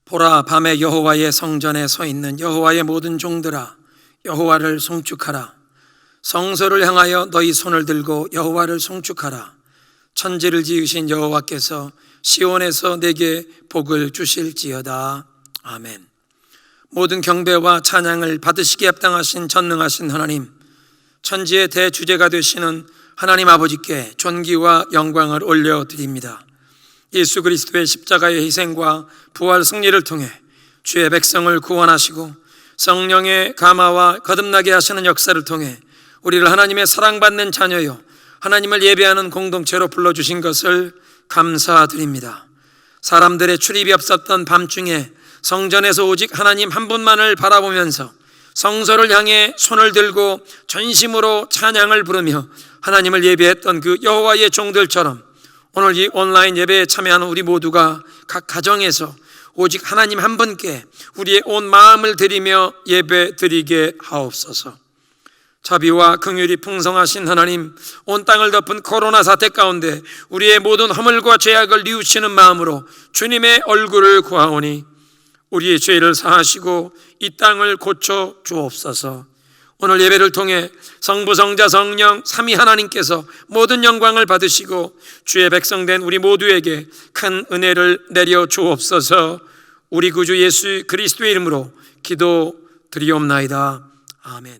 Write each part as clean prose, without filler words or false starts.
보라, 밤에 여호와의 성전에 서 있는 여호와의 모든 종들아, 여호와를 송축하라. 성소를 향하여 너희 손을 들고 여호와를 송축하라. 천지를 지으신 여호와께서 시온에서 내게 복을 주실지어다. 아멘. 모든 경배와 찬양을 받으시기에 합당하신 전능하신 하나님, 천지의 대주제가 되시는 하나님 아버지께 존귀와 영광을 올려드립니다. 예수 그리스도의 십자가의 희생과 부활 승리를 통해 주의 백성을 구원하시고 성령의 감화와 거듭나게 하시는 역사를 통해 우리를 하나님의 사랑받는 자녀요 하나님을 예배하는 공동체로 불러주신 것을 감사드립니다. 사람들의 출입이 없었던 밤중에 성전에서 오직 하나님 한 분만을 바라보면서 성소를 향해 손을 들고 전심으로 찬양을 부르며 하나님을 예배했던 그 여호와의 종들처럼 오늘 이 온라인 예배에 참여하는 우리 모두가 각 가정에서 오직 하나님 한 분께 우리의 온 마음을 드리며 예배 드리게 하옵소서. 자비와 긍휼이 풍성하신 하나님, 온 땅을 덮은 코로나 사태 가운데 우리의 모든 허물과 죄악을 뉘우치는 마음으로 주님의 얼굴을 구하오니 우리의 죄를 사하시고 이 땅을 고쳐 주옵소서. 오늘 예배를 통해 성부, 성자, 성령 삼위 하나님께서 모든 영광을 받으시고 주의 백성된 우리 모두에게 큰 은혜를 내려 주옵소서. 우리 구주 예수 그리스도의 이름으로 기도드리옵나이다. 아멘.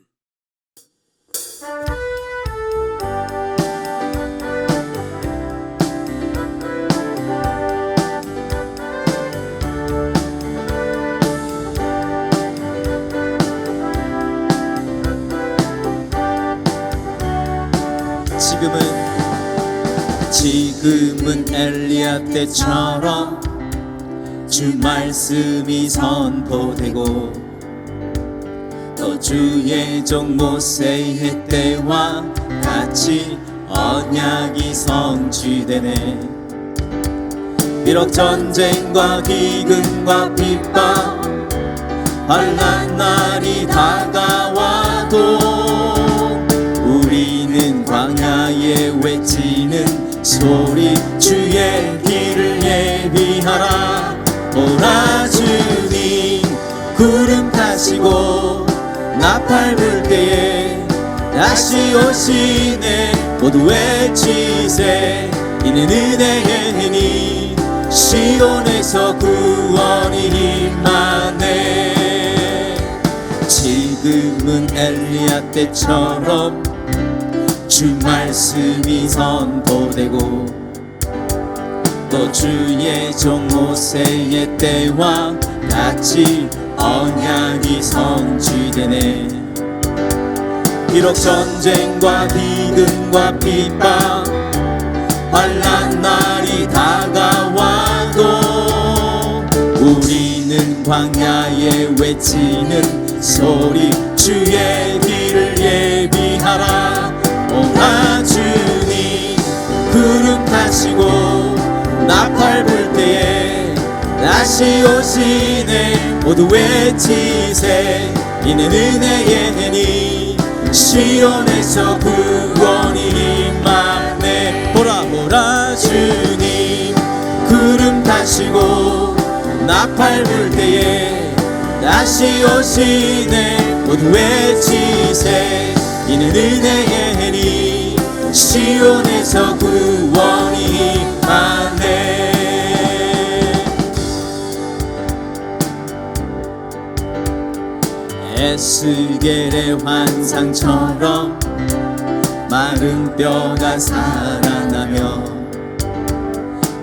지금은 엘리야 때처럼 주 말씀이 선포되고 또 주의 종 모세의 때와 같이 언약이 성취되네. 비록 전쟁과 기근과 핍박 환난 날이 다가와도 우리는 광야에 외치는 소리 주의 길을 예비하라. 오라 주님 구름 타시고 나팔 불 때에 다시 오시네. 모두 외치세 이는 은혜의 해니 시온에서 구원이 임하네. 지금은 엘리야 때처럼 주 말씀이 선포되고 또 주의 종 모세의 때와 같이 언약이 성취되네. 비록 전쟁과 기근과 핍박 환난 날이 다가와도 우리는 광야에 외치는 소리 주의 길을 예비하라. 오라 주님 구름 타시고 나팔 불 때에 다시 오시네. 모두 외치세 이는 은혜의 해니 시온에서 구원이 임하네. 보라 주님 구름 타시고 나팔 불 때에 다시 오시네. 모두 외치세 이는 은혜의 해니 시온에서 구원이 임하네. 에스겔의 환상처럼 마른 뼈가 살아나며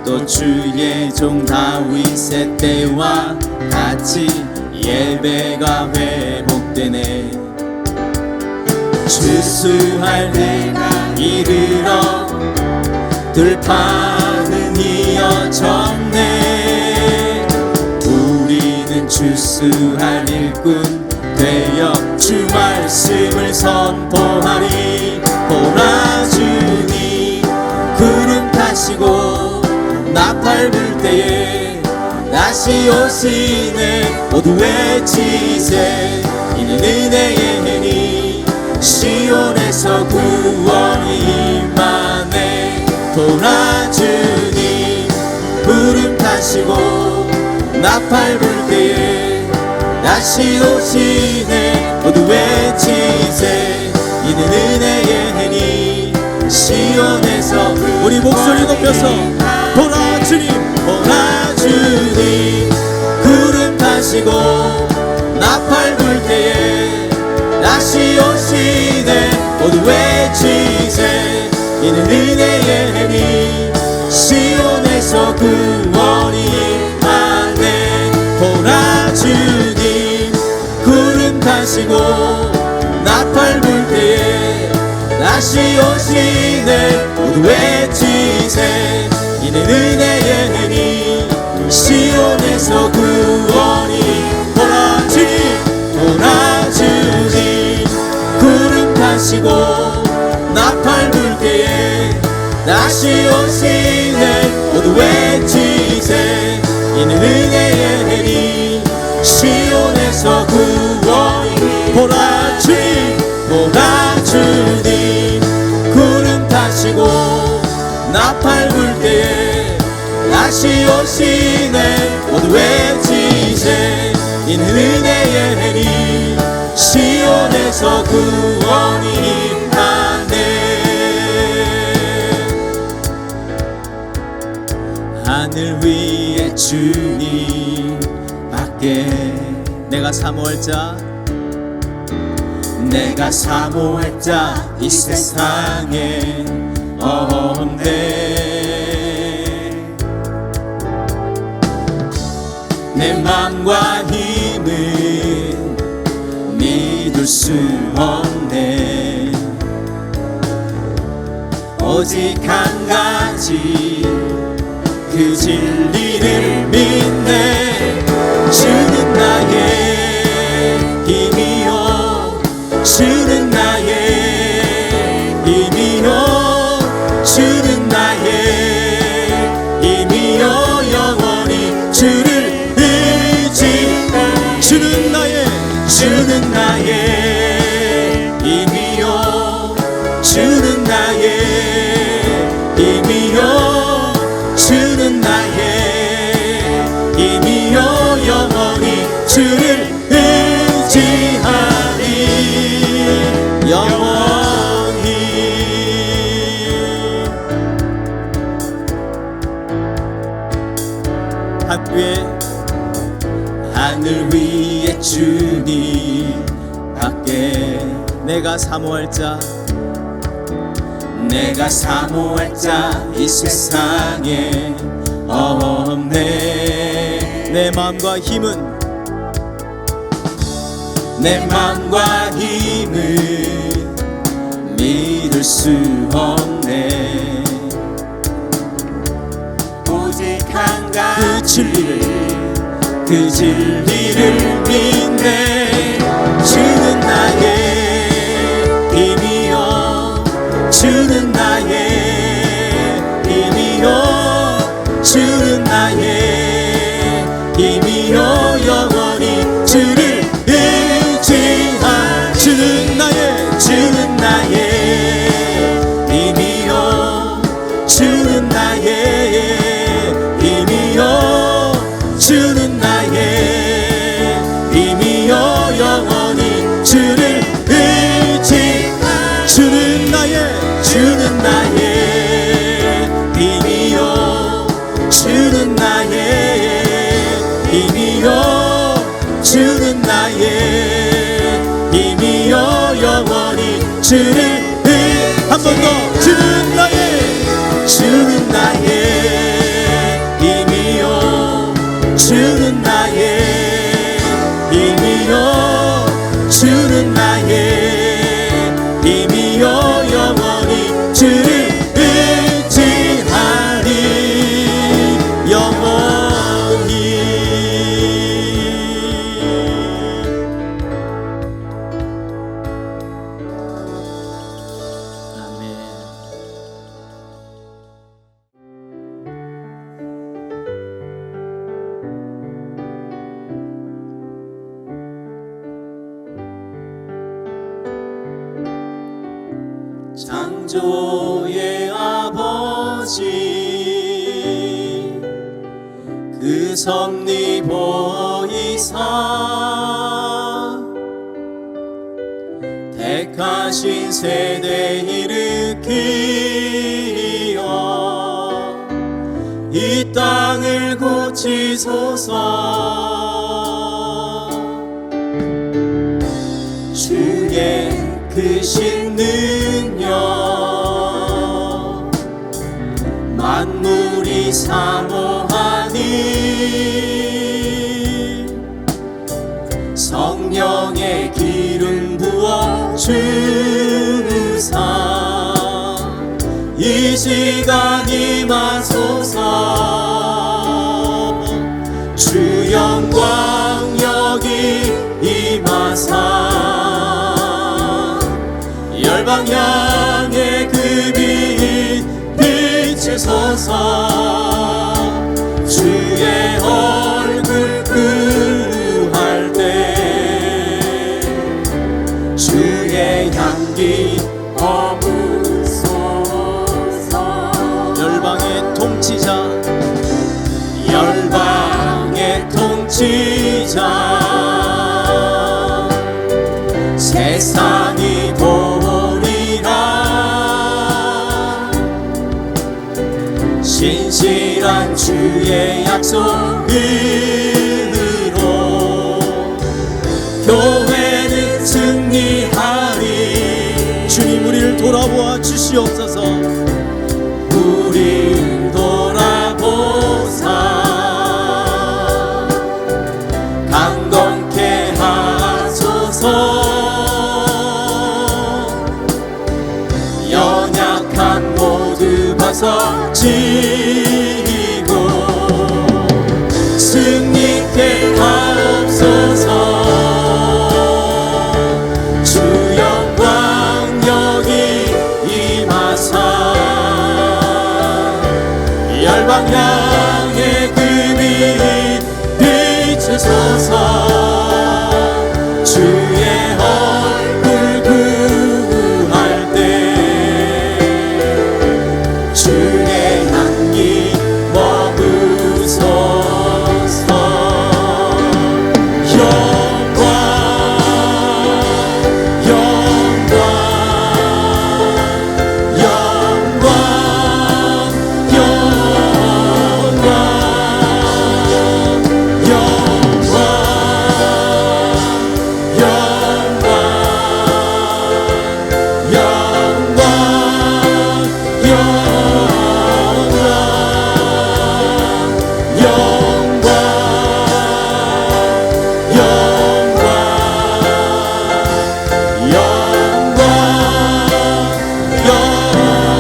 또 주의 종 다윗의 때와 같이 예배가 회복되네. 추수할 때가 이르러 들판은 이어졌네. 우리는 추수할 일꾼 되어 주 말씀을 선포하리. 보라 주님 구름 타시고 나팔 불 때에 다시 오시네. 모두 외치세 이는 은혜의 해니 시온에서 구원이 임하네. 보라 주님 구름 타시고 나팔 불 때에 다시 오시네. 모두 외치세. 이는 은혜의 해니 시온에서 우리 목소리 높여서 보라 주님 보라 주님 구름 타시고 나팔 불 때에 다시 오시네. 모두 외치세. 이는 은혜의 해니 시온에서 구원이 임하네. 보라 주님 구름 타시고 나팔 불 때에 다시 오시네. 모두 외치세. 이는 은혜의 해니 시온에서 구원이. 보라 주님 보라 주님 구름 타시고 나팔 불 때에 다시 오시네. 모두 외치세. 이는 은혜의 해니 시온에서 구원이. 보라 주님 보라 주님 구름 타시고 나팔 불 때에 다시 오시네. 모두 외치세. 이는 은혜의 해니 시온에서 구원이 임하네. 하늘 위에 주님 밖에 내가 사모할 자 내가 사모할 자 이 세상에 없네. 내 맘과 힘은 믿을 수 없네. 오직 한 가지 그 진리를 믿네. 주는 나의 힘이요 주는 나의 힘이요 주는 나의 힘이요 영원히 주를 의지해. 주는 나의 힘이요 주는 나의 힘이요 주는 나의 힘이요 영원히 주를 의지하리. 영원히 하늘 위에 주님 밖에 내가 사모할 자 내가 사모할 자 이 세상에 없네. 내 맘과 힘은 믿을 수 없네. 오직 한 가지 그 진리를 믿네. 주는 나의 힘이요 주는 나의 힘이요 주는 나의 힘이요 영원히 주를 의지하. 주는 나의 힘이요 주는 나의 힘이요 주는 나의 힘이요 영원히 주를 의지하. 주는 나의 힘이요 주는 나의 힘이요 주는 나의 힘이요 영원히 주를 한 번 더. 주는 나의 힘이요 주는 나의 힘이요 주는 나의 힘이요 영원히 주를 의지하리. 영원히. 아멘. 창조의 아버지 그 그 섭리 보이사 택하신 세대 일으키어 이 땅을 고치소서. 주의 크신 능력 만물이 사모하니 성령의 기름 부어 주사 이 시간 임하소서. 주 영광 여기 임하사 열방 향해 그 빛 비추소서. 주의 얼굴 구할 때 주의 향기 머무소서. 열방의 통치자 열방의 통치자 세상이 보리라. 신실한 주의 약속으로 교회는 승리하리. 주님 우리를 돌아보아 주시옵소서. 우리를 돌아보사 강건케 하소서. 연약한 모두 벗어지고 승리케 하옵소서. 주 영광 여기 임하사 열방 향해 그 빛 비추소서. 주의 얼굴 구할 때 주의 향기 머무소서. 영광 영광 영광 영광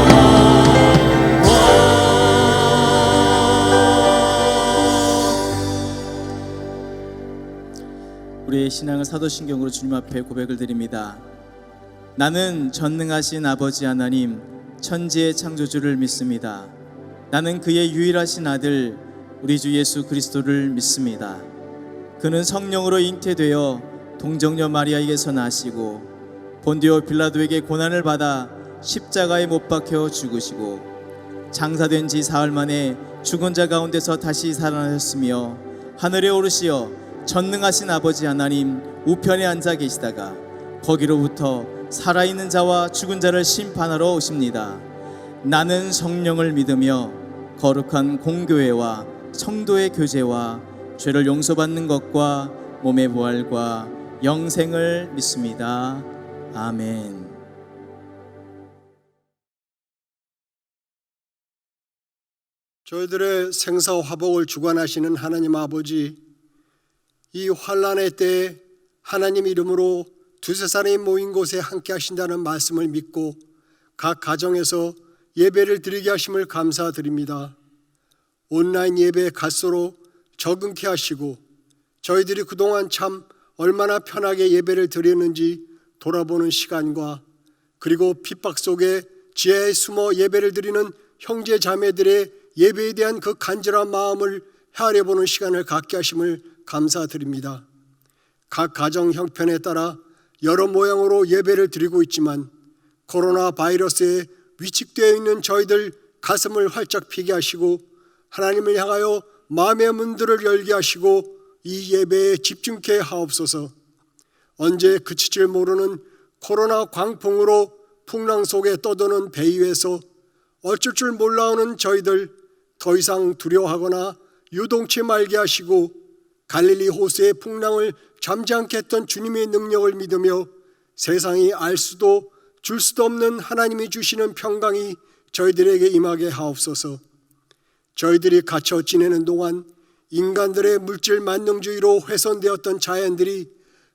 우리의 신앙을 사도신경으로 주님 앞에 고백을 드립니다. 나는 전능하신 아버지 하나님 천지의 창조주를 믿습니다. 나는 그의 유일하신 아들 우리 주 예수 그리스도를 믿습니다. 그는 성령으로 잉태되어 동정녀 마리아에게서 나시고 본디오 빌라도에게 고난을 받아 십자가에 못 박혀 죽으시고 장사된 지 사흘 만에 죽은 자 가운데서 다시 살아나셨으며 하늘에 오르시어 전능하신 아버지 하나님 우편에 앉아 계시다가 거기로부터 살아있는 자와 죽은 자를 심판하러 오십니다. 나는 성령을 믿으며 거룩한 공교회와 성도의 교제와 죄를 용서받는 것과 몸의 부활과 영생을 믿습니다. 아멘. 저희들의 생사화복을 주관하시는 하나님 아버지, 이 환난의 때에 하나님 이름으로 두세 사람이 모인 곳에 함께 하신다는 말씀을 믿고 각 가정에서 예배를 드리게 하심을 감사드립니다. 온라인 예배 갓소로 적응케 하시고 저희들이 그동안 참 얼마나 편하게 예배를 드렸는지 돌아보는 시간과 그리고 핍박 속에 지하에 숨어 예배를 드리는 형제 자매들의 예배에 대한 그 간절한 마음을 헤아려보는 시간을 갖게 하심을 감사드립니다. 각 가정 형편에 따라 여러 모양으로 예배를 드리고 있지만 코로나 바이러스에 위축되어 있는 저희들 가슴을 활짝 피게 하시고 하나님을 향하여 마음의 문들을 열게 하시고 이 예배에 집중케 하옵소서. 언제 그칠 모르는 코로나 광풍으로 풍랑 속에 떠도는 배 위에서 어쩔 줄 몰라오는 저희들 더 이상 두려워하거나 유동치 말게 하시고 갈릴리 호수의 풍랑을 잠잠케 했던 주님의 능력을 믿으며 세상이 알 수도 줄 수도 없는 하나님이 주시는 평강이 저희들에게 임하게 하옵소서. 저희들이 갇혀 지내는 동안 인간들의 물질 만능주의로 훼손되었던 자연들이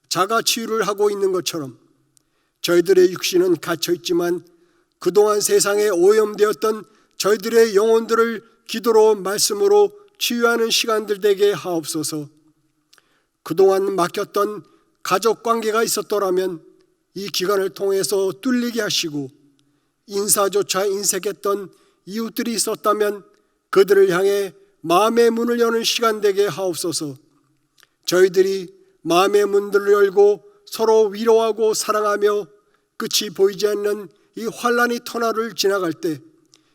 자가치유를 하고 있는 것처럼 저희들의 육신은 갇혀 있지만 그동안 세상에 오염되었던 저희들의 영혼들을 기도로 말씀으로 치유하는 시간들 되게 하옵소서. 그동안 막혔던 가족 관계가 있었더라면 이 기간을 통해서 뚫리게 하시고 인사조차 인색했던 이웃들이 있었다면 그들을 향해 마음의 문을 여는 시간 되게 하옵소서. 저희들이 마음의 문들을 열고 서로 위로하고 사랑하며 끝이 보이지 않는 이 환란의 터널을 지나갈 때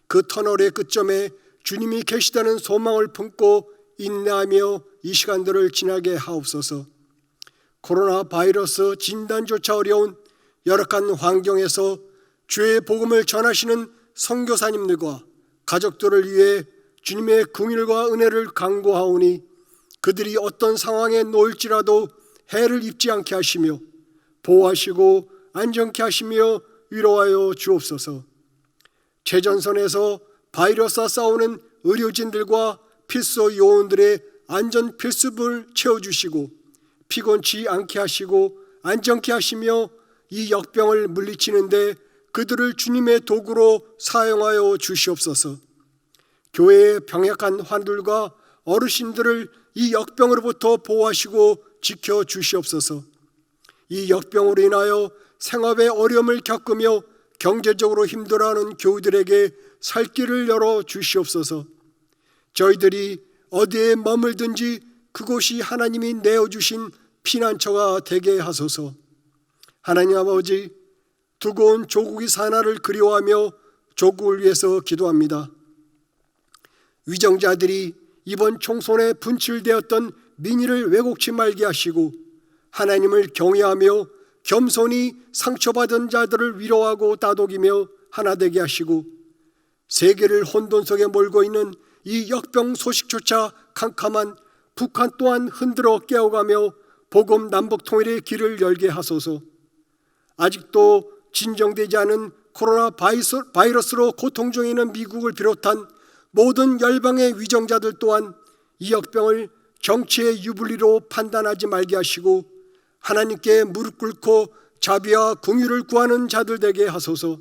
그 터널의 끝점에 주님이 계시다는 소망을 품고 인내하며 이 시간들을 지나게 하옵소서. 코로나 바이러스 진단조차 어려운 열악한 환경에서 주의 복음을 전하시는 선교사님들과 가족들을 위해 주님의 긍휼과 은혜를 간구하오니 그들이 어떤 상황에 놓일지라도 해를 입지 않게 하시며 보호하시고 안전케 하시며 위로하여 주옵소서. 최전선에서 바이러스와 싸우는 의료진들과 필수 요원들의 안전 필수분을 채워주시고 피곤치 않게 하시고 안전케 하시며 이 역병을 물리치는데 그들을 주님의 도구로 사용하여 주시옵소서. 교회의 병약한 환들과 어르신들을 이 역병으로부터 보호하시고 지켜주시옵소서. 이 역병으로 인하여 생업에 어려움을 겪으며 경제적으로 힘들어하는 교우들에게 살 길을 열어 주시옵소서. 저희들이 어디에 머물든지 그곳이 하나님이 내어주신 피난처가 되게 하소서. 하나님 아버지, 두고 온 조국이 사나를 그리워하며 조국을 위해서 기도합니다. 위정자들이 이번 총선에 분출되었던 민의를 왜곡치 말게 하시고 하나님을 경외하며 겸손히 상처받은 자들을 위로하고 다독이며 하나 되게 하시고 세계를 혼돈 속에 몰고 있는 이 역병 소식조차 캄캄한 북한 또한 흔들어 깨어가며 복음 남북 통일의 길을 열게 하소서. 아직도 진정되지 않은 코로나 바이러스로 고통 중에 있는 미국을 비롯한 모든 열방의 위정자들 또한 이 역병을 정치의 유불리로 판단하지 말게 하시고 하나님께 무릎 꿇고 자비와 긍휼을 구하는 자들 되게 하소서.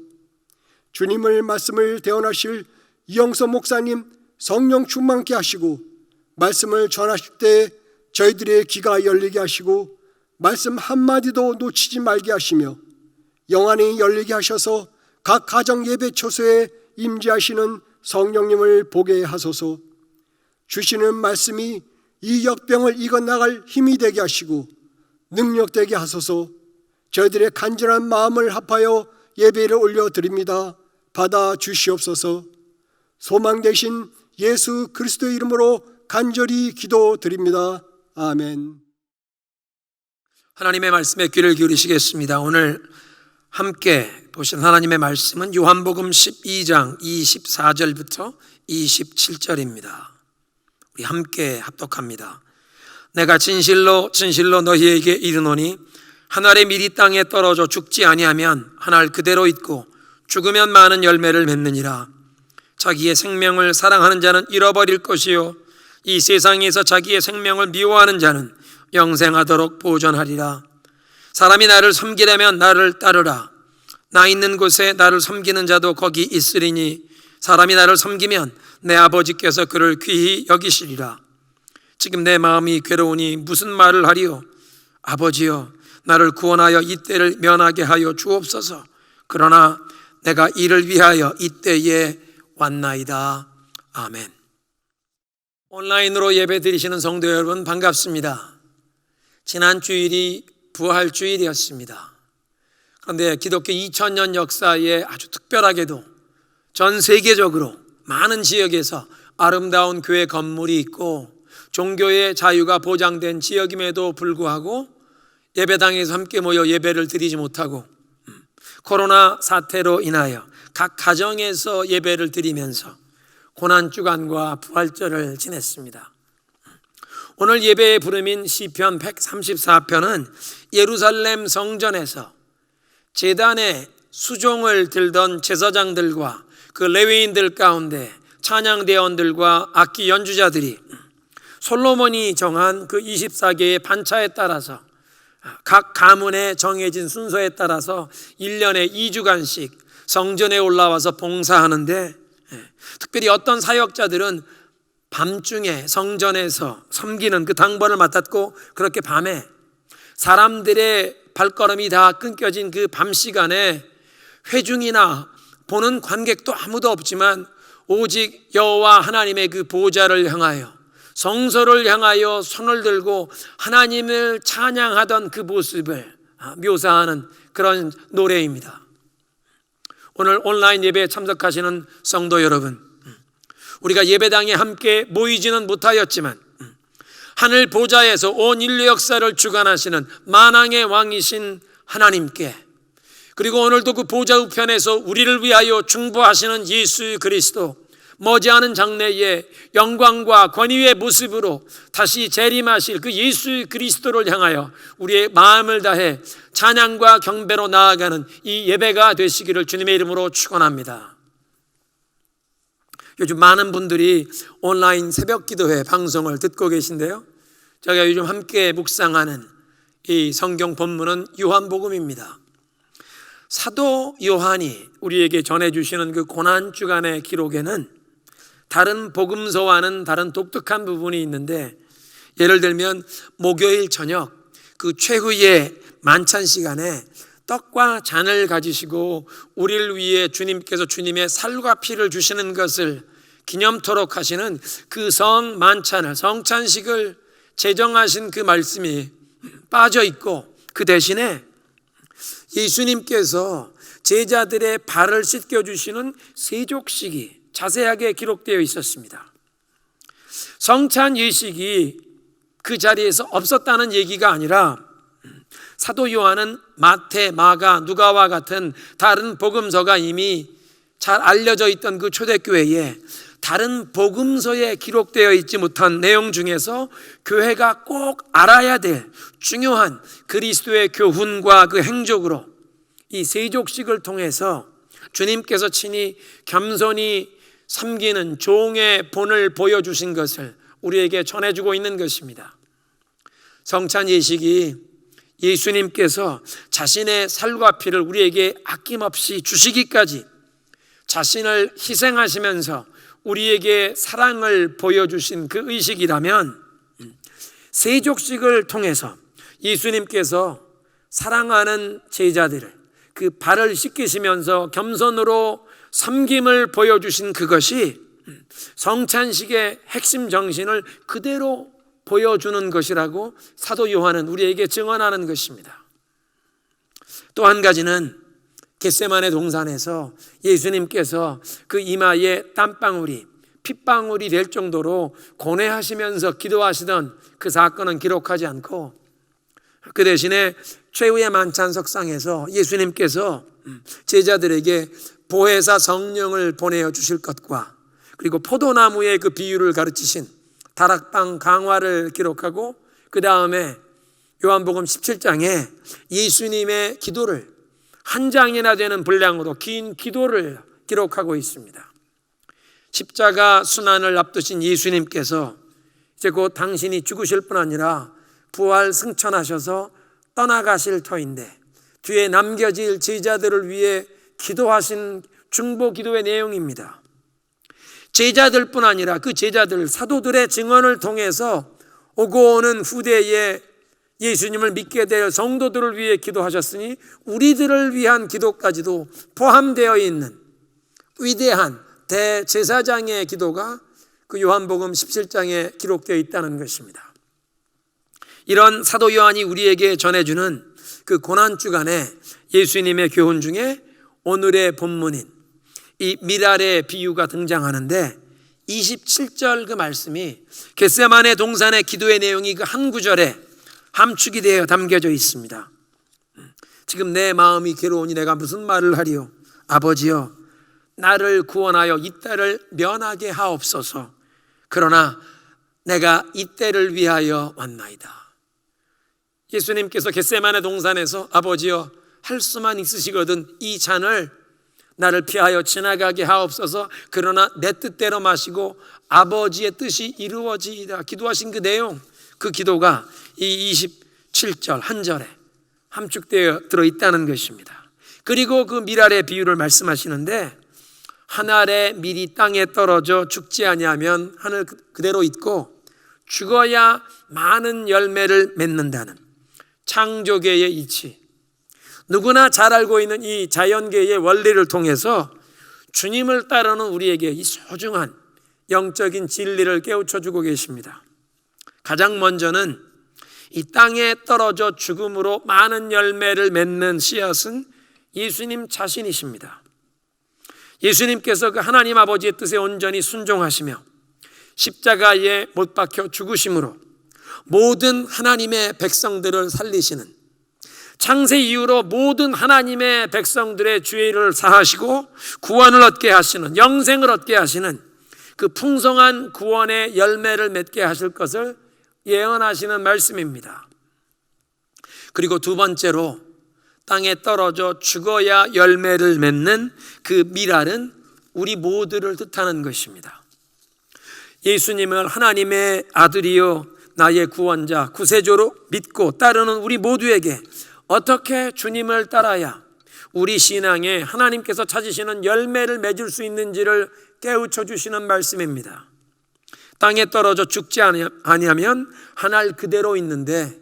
주님을 말씀을 대언하실 이영서 목사님 성령 충만케 하시고 말씀을 전하실 때 저희들의 귀가 열리게 하시고 말씀 한마디도 놓치지 말게 하시며 영안이 열리게 하셔서 각 가정 예배 처소에 임재하시는 성령님을 보게 하소서. 주시는 말씀이 이 역병을 이겨나갈 힘이 되게 하시고 능력되게 하소서. 저희들의 간절한 마음을 합하여 예배를 올려드립니다. 받아 주시옵소서. 소망 되신 예수 그리스도의 이름으로 간절히 기도드립니다. 아멘. 하나님의 말씀에 귀를 기울이시겠습니다. 오늘 함께 보신 하나님의 말씀은 요한복음 12장 24절부터 27절입니다. 우리 함께 합독합니다. 내가 진실로 진실로 너희에게 이르노니 한 알의 밀이 땅에 떨어져 죽지 아니하면 한 알 그대로 있고 죽으면 많은 열매를 맺느니라. 자기의 생명을 사랑하는 자는 잃어버릴 것이요 이 세상에서 자기의 생명을 미워하는 자는 영생하도록 보존하리라. 사람이 나를 섬기려면 나를 따르라. 나 있는 곳에 나를 섬기는 자도 거기 있으리니 사람이 나를 섬기면 내 아버지께서 그를 귀히 여기시리라. 지금 내 마음이 괴로우니 무슨 말을 하리요? 아버지여, 나를 구원하여 이때를 면하게 하여 주옵소서. 그러나 내가 이를 위하여 이때에 왔나이다. 아멘. 온라인으로 예배 드리시는 성도 여러분 반갑습니다. 지난 주일이 부활주일이었습니다. 그런데 기독교 2000년 역사에 아주 특별하게도 전 세계적으로 많은 지역에서 아름다운 교회 건물이 있고 종교의 자유가 보장된 지역임에도 불구하고 예배당에서 함께 모여 예배를 드리지 못하고 코로나 사태로 인하여 각 가정에서 예배를 드리면서 고난주간과 부활절을 지냈습니다. 오늘 예배의 부름인 시편 134편은 예루살렘 성전에서 제단에 수종을 들던 제사장들과 그 레위인들 가운데 찬양대원들과 악기 연주자들이 솔로몬이 정한 그 24개의 반차에 따라서 각 가문에 정해진 순서에 따라서 1년에 2주간씩 성전에 올라와서 봉사하는데, 특별히 어떤 사역자들은 밤중에 성전에서 섬기는 그 당번을 맡았고, 그렇게 밤에 사람들의 발걸음이 다 끊겨진 그 밤 시간에 회중이나 보는 관객도 아무도 없지만 오직 여호와 하나님의 그 보좌를 향하여, 성소를 향하여 손을 들고 하나님을 찬양하던 그 모습을 묘사하는 그런 노래입니다. 오늘 온라인 예배에 참석하시는 성도 여러분, 우리가 예배당에 함께 모이지는 못하였지만 하늘 보좌에서 온 인류 역사를 주관하시는 만왕의 왕이신 하나님께, 그리고 오늘도 그 보좌 우편에서 우리를 위하여 중보하시는 예수 그리스도, 머지않은 장래에 영광과 권위의 모습으로 다시 재림하실 그 예수 그리스도를 향하여 우리의 마음을 다해 찬양과 경배로 나아가는 이 예배가 되시기를 주님의 이름으로 축원합니다. 요즘 많은 분들이 온라인 새벽 기도회 방송을 듣고 계신데요, 제가 요즘 함께 묵상하는 이 성경 본문은 요한복음입니다. 사도 요한이 우리에게 전해주시는 그 고난주간의 기록에는 다른 복음서와는 다른 독특한 부분이 있는데, 예를 들면 목요일 저녁 그 최후의 만찬 시간에 떡과 잔을 가지시고 우리를 위해 주님께서 주님의 살과 피를 주시는 것을 기념토록 하시는 그 성만찬을, 성찬식을 제정하신 그 말씀이 빠져 있고, 그 대신에 예수님께서 제자들의 발을 씻겨주시는 세족식이 자세하게 기록되어 있었습니다. 성찬 예식이 그 자리에서 없었다는 얘기가 아니라, 사도 요한은 마태, 마가, 누가와 같은 다른 복음서가 이미 잘 알려져 있던 그 초대교회에 다른 복음서에 기록되어 있지 못한 내용 중에서 교회가 꼭 알아야 될 중요한 그리스도의 교훈과 그 행적으로 이 세족식을 통해서 주님께서 친히 겸손히 섬기는 종의 본을 보여주신 것을 우리에게 전해주고 있는 것입니다. 성찬 예식이 예수님께서 자신의 살과 피를 우리에게 아낌없이 주시기까지 자신을 희생하시면서 우리에게 사랑을 보여주신 그 의식이라면, 세족식을 통해서 예수님께서 사랑하는 제자들을 그 발을 씻기시면서 겸손으로 섬김을 보여주신 그것이 성찬식의 핵심 정신을 그대로 보여주는 것이라고 사도 요한은 우리에게 증언하는 것입니다. 또 한 가지는 겟세마네 동산에서 예수님께서 그 이마에 땀방울이 핏방울이 될 정도로 고뇌하시면서 기도하시던 그 사건은 기록하지 않고, 그 대신에 최후의 만찬석상에서 예수님께서 제자들에게 보혜사 성령을 보내어 주실 것과, 그리고 포도나무의 그 비유를 가르치신 다락방 강화를 기록하고, 그 다음에 요한복음 17장에 예수님의 기도를 한 장이나 되는 분량으로 긴 기도를 기록하고 있습니다. 십자가 순환을 앞두신 예수님께서 이제 곧 당신이 죽으실 뿐 아니라 부활 승천하셔서 떠나가실 터인데, 뒤에 남겨질 제자들을 위해 기도하신 중보 기도의 내용입니다. 제자들뿐 아니라 그 제자들, 사도들의 증언을 통해서 오고 오는 후대에 예수님을 믿게 될 성도들을 위해 기도하셨으니 우리들을 위한 기도까지도 포함되어 있는 위대한 대제사장의 기도가 그 요한복음 17장에 기록되어 있다는 것입니다. 이런 사도 요한이 우리에게 전해주는 그 고난주간에 예수님의 교훈 중에 오늘의 본문인 이 미랄의 비유가 등장하는데, 27절 그 말씀이 겟세마네 동산의 기도의 내용이 그 한 구절에 함축이 되어 담겨져 있습니다. 지금 내 마음이 괴로우니 내가 무슨 말을 하리요? 아버지여, 나를 구원하여 이 때를 면하게 하옵소서. 그러나 내가 이 때를 위하여 왔나이다. 예수님께서 겟세마네 동산에서 아버지여, 할 수만 있으시거든 이 잔을 나를 피하여 지나가게 하옵소서. 그러나 내 뜻대로 마시고 아버지의 뜻이 이루어지이다. 기도하신 그 내용, 그 기도가 이 27절 한 절에 함축되어 들어있다는 것입니다. 그리고 그 밀알의 비유를 말씀하시는데, 한 알의 밀이 땅에 떨어져 죽지 아니하면 하늘 그대로 있고 죽어야 많은 열매를 맺는다는 창조계의 이치, 누구나 잘 알고 있는 이 자연계의 원리를 통해서 주님을 따르는 우리에게 이 소중한 영적인 진리를 깨우쳐주고 계십니다. 가장 먼저는 이 땅에 떨어져 죽음으로 많은 열매를 맺는 씨앗은 예수님 자신이십니다. 예수님께서 그 하나님 아버지의 뜻에 온전히 순종하시며 십자가에 못 박혀 죽으심으로 모든 하나님의 백성들을 살리시는, 창세 이후로 모든 하나님의 백성들의 죄를 사하시고 구원을 얻게 하시는, 영생을 얻게 하시는 그 풍성한 구원의 열매를 맺게 하실 것을 예언하시는 말씀입니다. 그리고 두 번째로 땅에 떨어져 죽어야 열매를 맺는 그 밀알은 우리 모두를 뜻하는 것입니다. 예수님을 하나님의 아들이요 나의 구원자, 구세주로 믿고 따르는 우리 모두에게 어떻게 주님을 따라야 우리 신앙에 하나님께서 찾으시는 열매를 맺을 수 있는지를 깨우쳐 주시는 말씀입니다. 땅에 떨어져 죽지 아니하면 한 알 그대로 있는데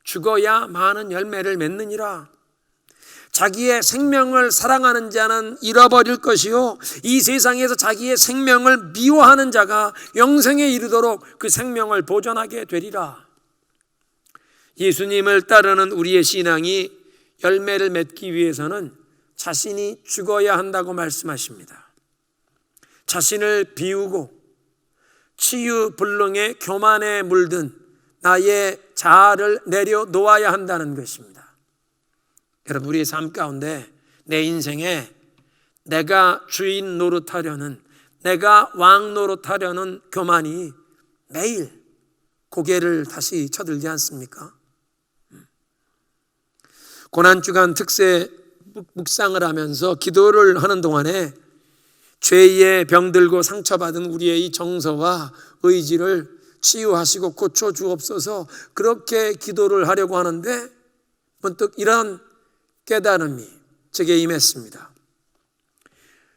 죽어야 많은 열매를 맺느니라. 자기의 생명을 사랑하는 자는 잃어버릴 것이요, 이 세상에서 자기의 생명을 미워하는 자가 영생에 이르도록 그 생명을 보존하게 되리라. 예수님을 따르는 우리의 신앙이 열매를 맺기 위해서는 자신이 죽어야 한다고 말씀하십니다. 자신을 비우고 치유불능의 교만에 물든 나의 자아를 내려놓아야 한다는 것입니다. 여러분, 우리의 삶 가운데 내 인생에 내가 주인 노릇하려는, 내가 왕 노릇하려는 교만이 매일 고개를 다시 쳐들지 않습니까? 고난주간 특세 묵상을 하면서 기도를 하는 동안에 죄의 병들고 상처받은 우리의 이 정서와 의지를 치유하시고 고쳐주옵소서, 그렇게 기도를 하려고 하는데 문득 이런 깨달음이 제게 임했습니다.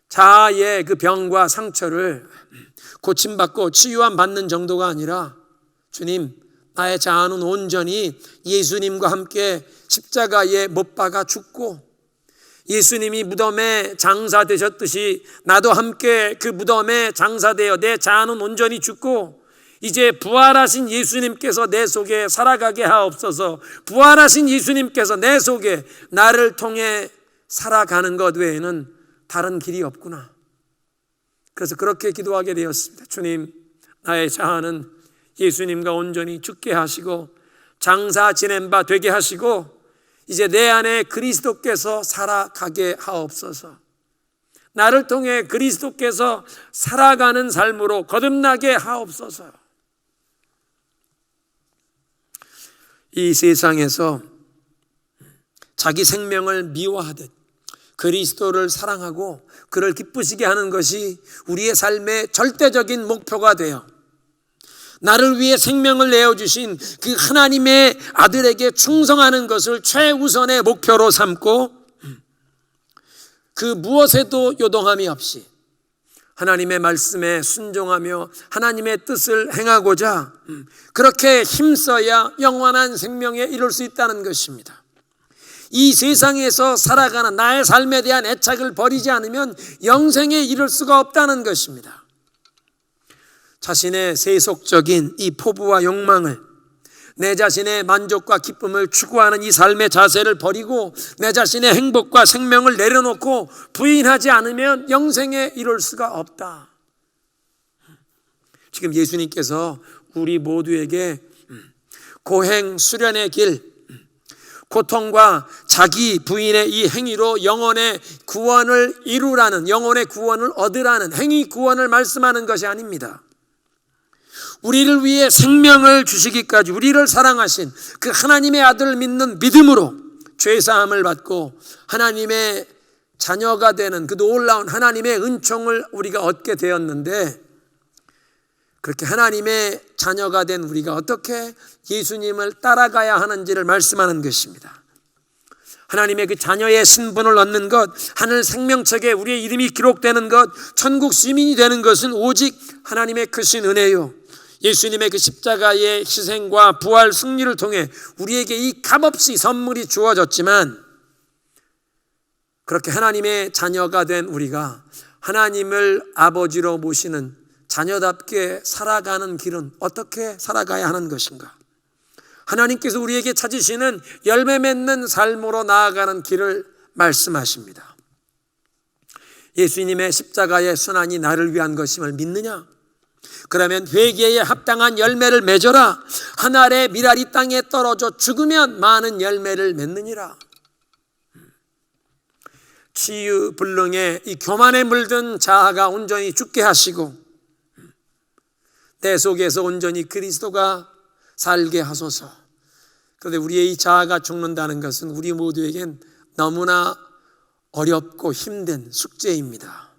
자아의 그 병과 상처를 고침받고 치유함 받는 정도가 아니라, 주님, 나의 자아는 온전히 예수님과 함께 십자가에 못 박아 죽고 예수님이 무덤에 장사되셨듯이 나도 함께 그 무덤에 장사되어 내 자아는 온전히 죽고 이제 부활하신 예수님께서 내 속에 살아가게 하옵소서. 부활하신 예수님께서 내 속에 나를 통해 살아가는 것 외에는 다른 길이 없구나. 그래서 그렇게 기도하게 되었습니다. 주님, 나의 자아는 예수님과 온전히 죽게 하시고 장사 지낸 바 되게 하시고 이제 내 안에 그리스도께서 살아가게 하옵소서. 나를 통해 그리스도께서 살아가는 삶으로 거듭나게 하옵소서. 이 세상에서 자기 생명을 미워하듯 그리스도를 사랑하고 그를 기쁘시게 하는 것이 우리의 삶의 절대적인 목표가 되어 나를 위해 생명을 내어주신 그 하나님의 아들에게 충성하는 것을 최우선의 목표로 삼고 그 무엇에도 요동함이 없이 하나님의 말씀에 순종하며 하나님의 뜻을 행하고자 그렇게 힘써야 영원한 생명에 이룰 수 있다는 것입니다. 이 세상에서 살아가는 나의 삶에 대한 애착을 버리지 않으면 영생에 이룰 수가 없다는 것입니다. 자신의 세속적인 이 포부와 욕망을, 내 자신의 만족과 기쁨을 추구하는 이 삶의 자세를 버리고 내 자신의 행복과 생명을 내려놓고 부인하지 않으면 영생에 이룰 수가 없다. 지금 예수님께서 우리 모두에게 고행 수련의 길, 고통과 자기 부인의 이 행위로 영혼의 구원을 이루라는, 영혼의 구원을 얻으라는 행위 구원을 말씀하는 것이 아닙니다. 우리를 위해 생명을 주시기까지 우리를 사랑하신 그 하나님의 아들을 믿는 믿음으로 죄사함을 받고 하나님의 자녀가 되는 그 놀라운 하나님의 은총을 우리가 얻게 되었는데, 그렇게 하나님의 자녀가 된 우리가 어떻게 예수님을 따라가야 하는지를 말씀하는 것입니다. 하나님의 그 자녀의 신분을 얻는 것, 하늘 생명책에 우리의 이름이 기록되는 것, 천국 시민이 되는 것은 오직 하나님의 크신 은혜요, 예수님의 그 십자가의 희생과 부활 승리를 통해 우리에게 이 값없이 선물이 주어졌지만, 그렇게 하나님의 자녀가 된 우리가 하나님을 아버지로 모시는 자녀답게 살아가는 길은 어떻게 살아가야 하는 것인가? 하나님께서 우리에게 찾으시는 열매 맺는 삶으로 나아가는 길을 말씀하십니다. 예수님의 십자가의 순환이 나를 위한 것임을 믿느냐? 그러면 회개에 합당한 열매를 맺어라. 한 알의 밀알이 땅에 떨어져 죽으면 많은 열매를 맺느니라. 치유불능의 이 교만에 물든 자아가 온전히 죽게 하시고 내 속에서 온전히 그리스도가 살게 하소서. 그런데 우리의 이 자아가 죽는다는 것은 우리 모두에겐 너무나 어렵고 힘든 숙제입니다.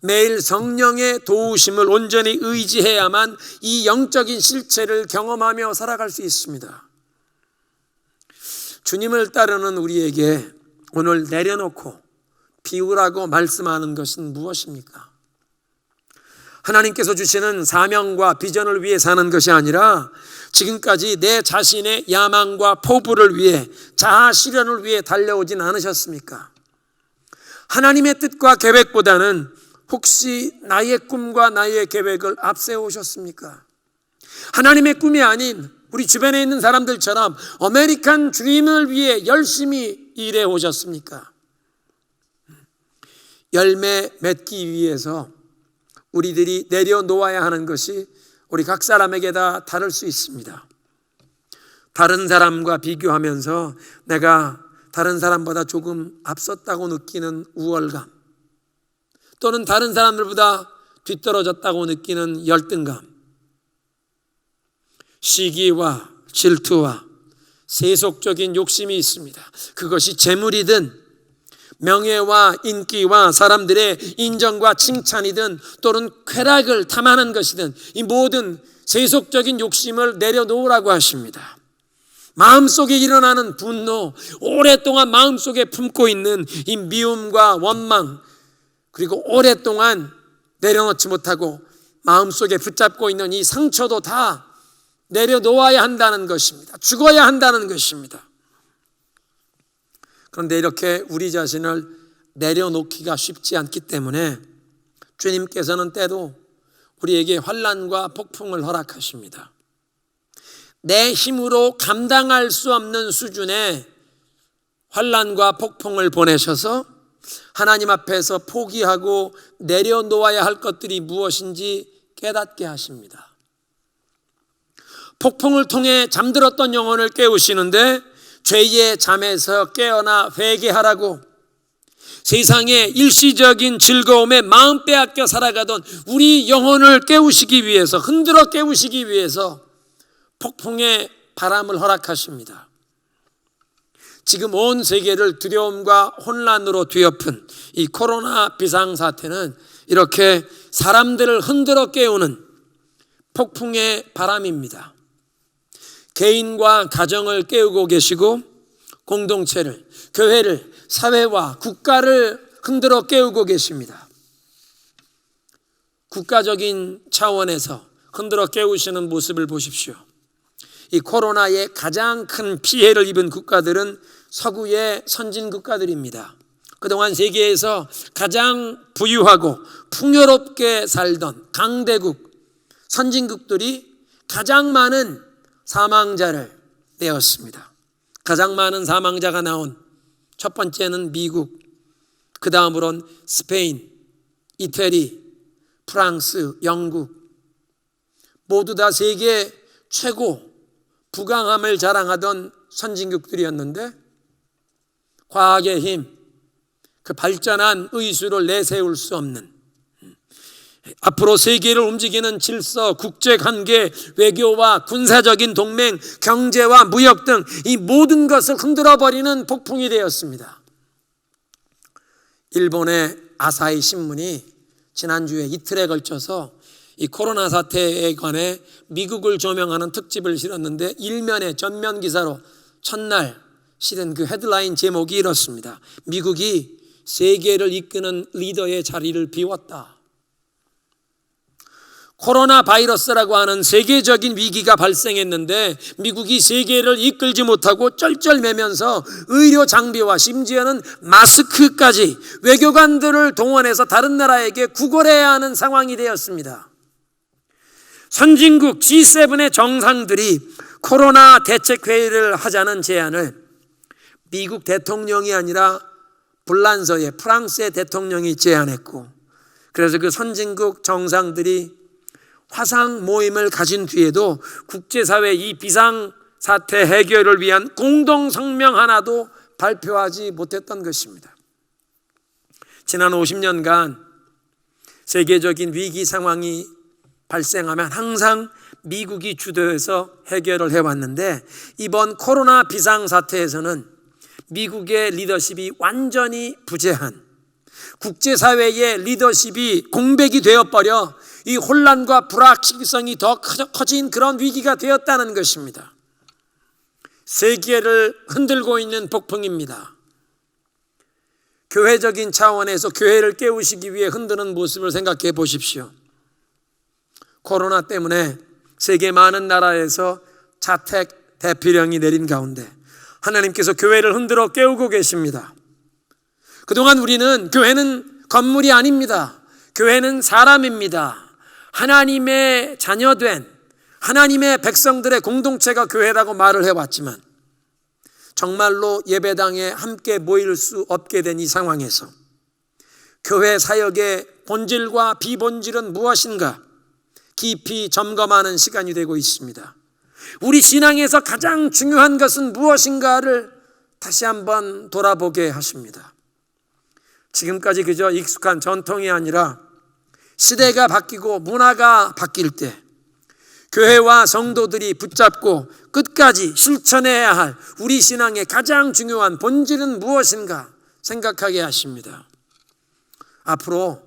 매일 성령의 도우심을 온전히 의지해야만 이 영적인 실체를 경험하며 살아갈 수 있습니다. 주님을 따르는 우리에게 오늘 내려놓고 비우라고 말씀하는 것은 무엇입니까? 하나님께서 주시는 사명과 비전을 위해 사는 것이 아니라 지금까지 내 자신의 야망과 포부를 위해, 자아 실현을 위해 달려오진 않으셨습니까? 하나님의 뜻과 계획보다는 혹시 나의 꿈과 나의 계획을 앞세우셨습니까? 하나님의 꿈이 아닌 우리 주변에 있는 사람들처럼 아메리칸 드림을 위해 열심히 일해 오셨습니까? 열매 맺기 위해서 우리들이 내려놓아야 하는 것이 우리 각 사람에게 다 다를 수 있습니다. 다른 사람과 비교하면서 내가 다른 사람보다 조금 앞섰다고 느끼는 우월감, 또는 다른 사람들보다 뒤떨어졌다고 느끼는 열등감, 시기와 질투와 세속적인 욕심이 있습니다. 그것이 재물이든 명예와 인기와 사람들의 인정과 칭찬이든 또는 쾌락을 탐하는 것이든 이 모든 세속적인 욕심을 내려놓으라고 하십니다. 마음속에 일어나는 분노, 오랫동안 마음속에 품고 있는 이 미움과 원망, 그리고 오랫동안 내려놓지 못하고 마음속에 붙잡고 있는 이 상처도 다 내려놓아야 한다는 것입니다. 죽어야 한다는 것입니다. 그런데 이렇게 우리 자신을 내려놓기가 쉽지 않기 때문에 주님께서는 때로 우리에게 환난과 폭풍을 허락하십니다. 내 힘으로 감당할 수 없는 수준의 환난과 폭풍을 보내셔서 하나님 앞에서 포기하고 내려놓아야 할 것들이 무엇인지 깨닫게 하십니다. 폭풍을 통해 잠들었던 영혼을 깨우시는데 죄의 잠에서 깨어나 회개하라고, 세상의 일시적인 즐거움에 마음 빼앗겨 살아가던 우리 영혼을 깨우시기 위해서, 흔들어 깨우시기 위해서 폭풍의 바람을 허락하십니다. 지금 온 세계를 두려움과 혼란으로 뒤엎은 이 코로나 비상사태는 이렇게 사람들을 흔들어 깨우는 폭풍의 바람입니다. 개인과 가정을 깨우고 계시고 공동체를, 교회를, 사회와 국가를 흔들어 깨우고 계십니다. 국가적인 차원에서 흔들어 깨우시는 모습을 보십시오. 이 코로나의 가장 큰 피해를 입은 국가들은 서구의 선진 국가들입니다. 그동안 세계에서 가장 부유하고 풍요롭게 살던 강대국 선진국들이 가장 많은 사망자를 내었습니다. 가장 많은 사망자가 나온 첫 번째는 미국, 그 다음으로는 스페인, 이태리, 프랑스, 영국, 모두 다 세계 최고 부강함을 자랑하던 선진국들이었는데 과학의 힘, 그 발전한 의술을 내세울 수 없는, 앞으로 세계를 움직이는 질서, 국제관계, 외교와 군사적인 동맹, 경제와 무역 등 이 모든 것을 흔들어버리는 폭풍이 되었습니다. 일본의 아사히 신문이 지난주에 이틀에 걸쳐서 이 코로나 사태에 관해 미국을 조명하는 특집을 실었는데 일면에 전면 기사로 첫날 실은 그 헤드라인 제목이 이렇습니다. 미국이 세계를 이끄는 리더의 자리를 비웠다. 코로나 바이러스라고 하는 세계적인 위기가 발생했는데 미국이 세계를 이끌지 못하고 쩔쩔매면서 의료 장비와 심지어는 마스크까지 외교관들을 동원해서 다른 나라에게 구걸해야 하는 상황이 되었습니다. 선진국 G7의 정상들이 코로나 대책회의를 하자는 제안을 미국 대통령이 아니라 불란서의 프랑스의 대통령이 제안했고, 그래서 그 선진국 정상들이 화상 모임을 가진 뒤에도 국제사회 이 비상사태 해결을 위한 공동성명 하나도 발표하지 못했던 것입니다. 지난 50년간 세계적인 위기 상황이 발생하면 항상 미국이 주도해서 해결을 해왔는데 이번 코로나 비상사태에서는 미국의 리더십이 완전히 부재한, 국제사회의 리더십이 공백이 되어버려 이 혼란과 불확실성이 더 커진 그런 위기가 되었다는 것입니다. 세계를 흔들고 있는 폭풍입니다. 교회적인 차원에서 교회를 깨우시기 위해 흔드는 모습을 생각해 보십시오. 코로나 때문에 세계 많은 나라에서 자택 대피령이 내린 가운데 하나님께서 교회를 흔들어 깨우고 계십니다. 그동안 우리는 교회는 건물이 아닙니다. 교회는 사람입니다. 하나님의 자녀된 하나님의 백성들의 공동체가 교회라고 말을 해왔지만 정말로 예배당에 함께 모일 수 없게 된 이 상황에서 교회 사역의 본질과 비본질은 무엇인가 깊이 점검하는 시간이 되고 있습니다. 우리 신앙에서 가장 중요한 것은 무엇인가를 다시 한번 돌아보게 하십니다. 지금까지 그저 익숙한 전통이 아니라 시대가 바뀌고 문화가 바뀔 때 교회와 성도들이 붙잡고 끝까지 실천해야 할 우리 신앙의 가장 중요한 본질은 무엇인가 생각하게 하십니다. 앞으로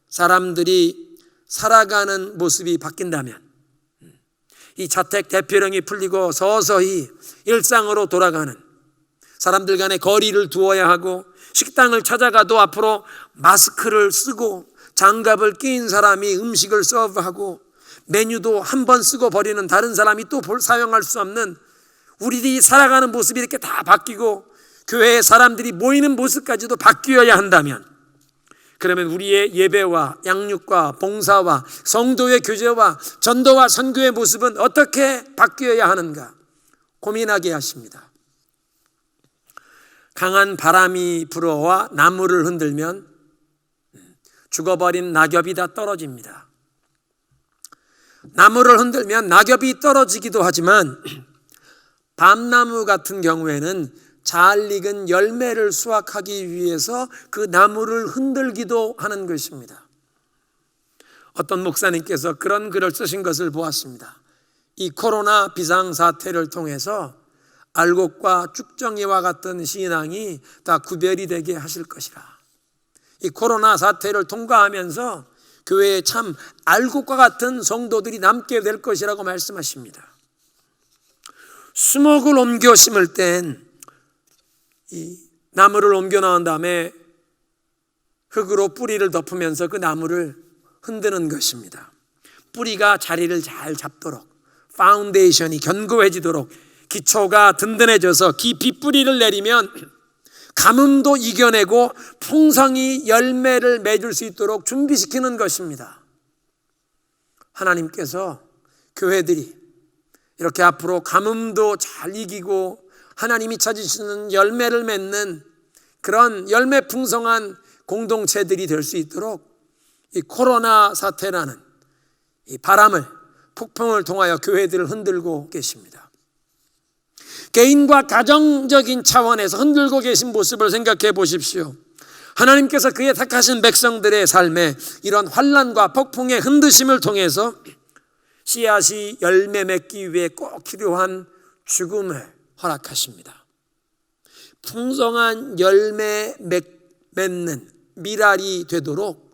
사람들이 살아가는 모습이 바뀐다면 이 자택 대피령이 풀리고 서서히 일상으로 돌아가는, 사람들 간의 거리를 두어야 하고 식당을 찾아가도 앞으로 마스크를 쓰고 장갑을 낀 사람이 음식을 서브하고 메뉴도 한 번 쓰고 버리는 다른 사람이 또 사용할 수 없는 우리들이 살아가는 모습이 이렇게 다 바뀌고 교회에 사람들이 모이는 모습까지도 바뀌어야 한다면, 그러면 우리의 예배와 양육과 봉사와 성도의 교제와 전도와 선교의 모습은 어떻게 바뀌어야 하는가 고민하게 하십니다. 강한 바람이 불어와 나무를 흔들면 죽어버린 낙엽이 다 떨어집니다. 나무를 흔들면 낙엽이 떨어지기도 하지만 밤나무 같은 경우에는 잘 익은 열매를 수확하기 위해서 그 나무를 흔들기도 하는 것입니다. 어떤 목사님께서 그런 글을 쓰신 것을 보았습니다. 이 코로나 비상사태를 통해서 알곡과 쭉정이와 같은 신앙이 다 구별이 되게 하실 것이라. 이 코로나 사태를 통과하면서 교회에 참 알곡과 같은 성도들이 남게 될 것이라고 말씀하십니다. 수목을 옮겨 심을 땐 이 나무를 옮겨 놓은 다음에 흙으로 뿌리를 덮으면서 그 나무를 흔드는 것입니다. 뿌리가 자리를 잘 잡도록, 파운데이션이 견고해지도록, 기초가 든든해져서 깊이 뿌리를 내리면 가뭄도 이겨내고 풍성히 열매를 맺을 수 있도록 준비시키는 것입니다. 하나님께서 교회들이 이렇게 앞으로 가뭄도 잘 이기고 하나님이 찾으시는 열매를 맺는 그런 열매 풍성한 공동체들이 될 수 있도록 이 코로나 사태라는 이 바람을 폭풍을 통하여 교회들을 흔들고 계십니다. 개인과 가정적인 차원에서 흔들고 계신 모습을 생각해 보십시오. 하나님께서 그의 택하신 백성들의 삶에 이런 환난과 폭풍의 흔드심을 통해서 씨앗이 열매 맺기 위해 꼭 필요한 죽음을 허락하십니다. 풍성한 열매 맺는 미랄이 되도록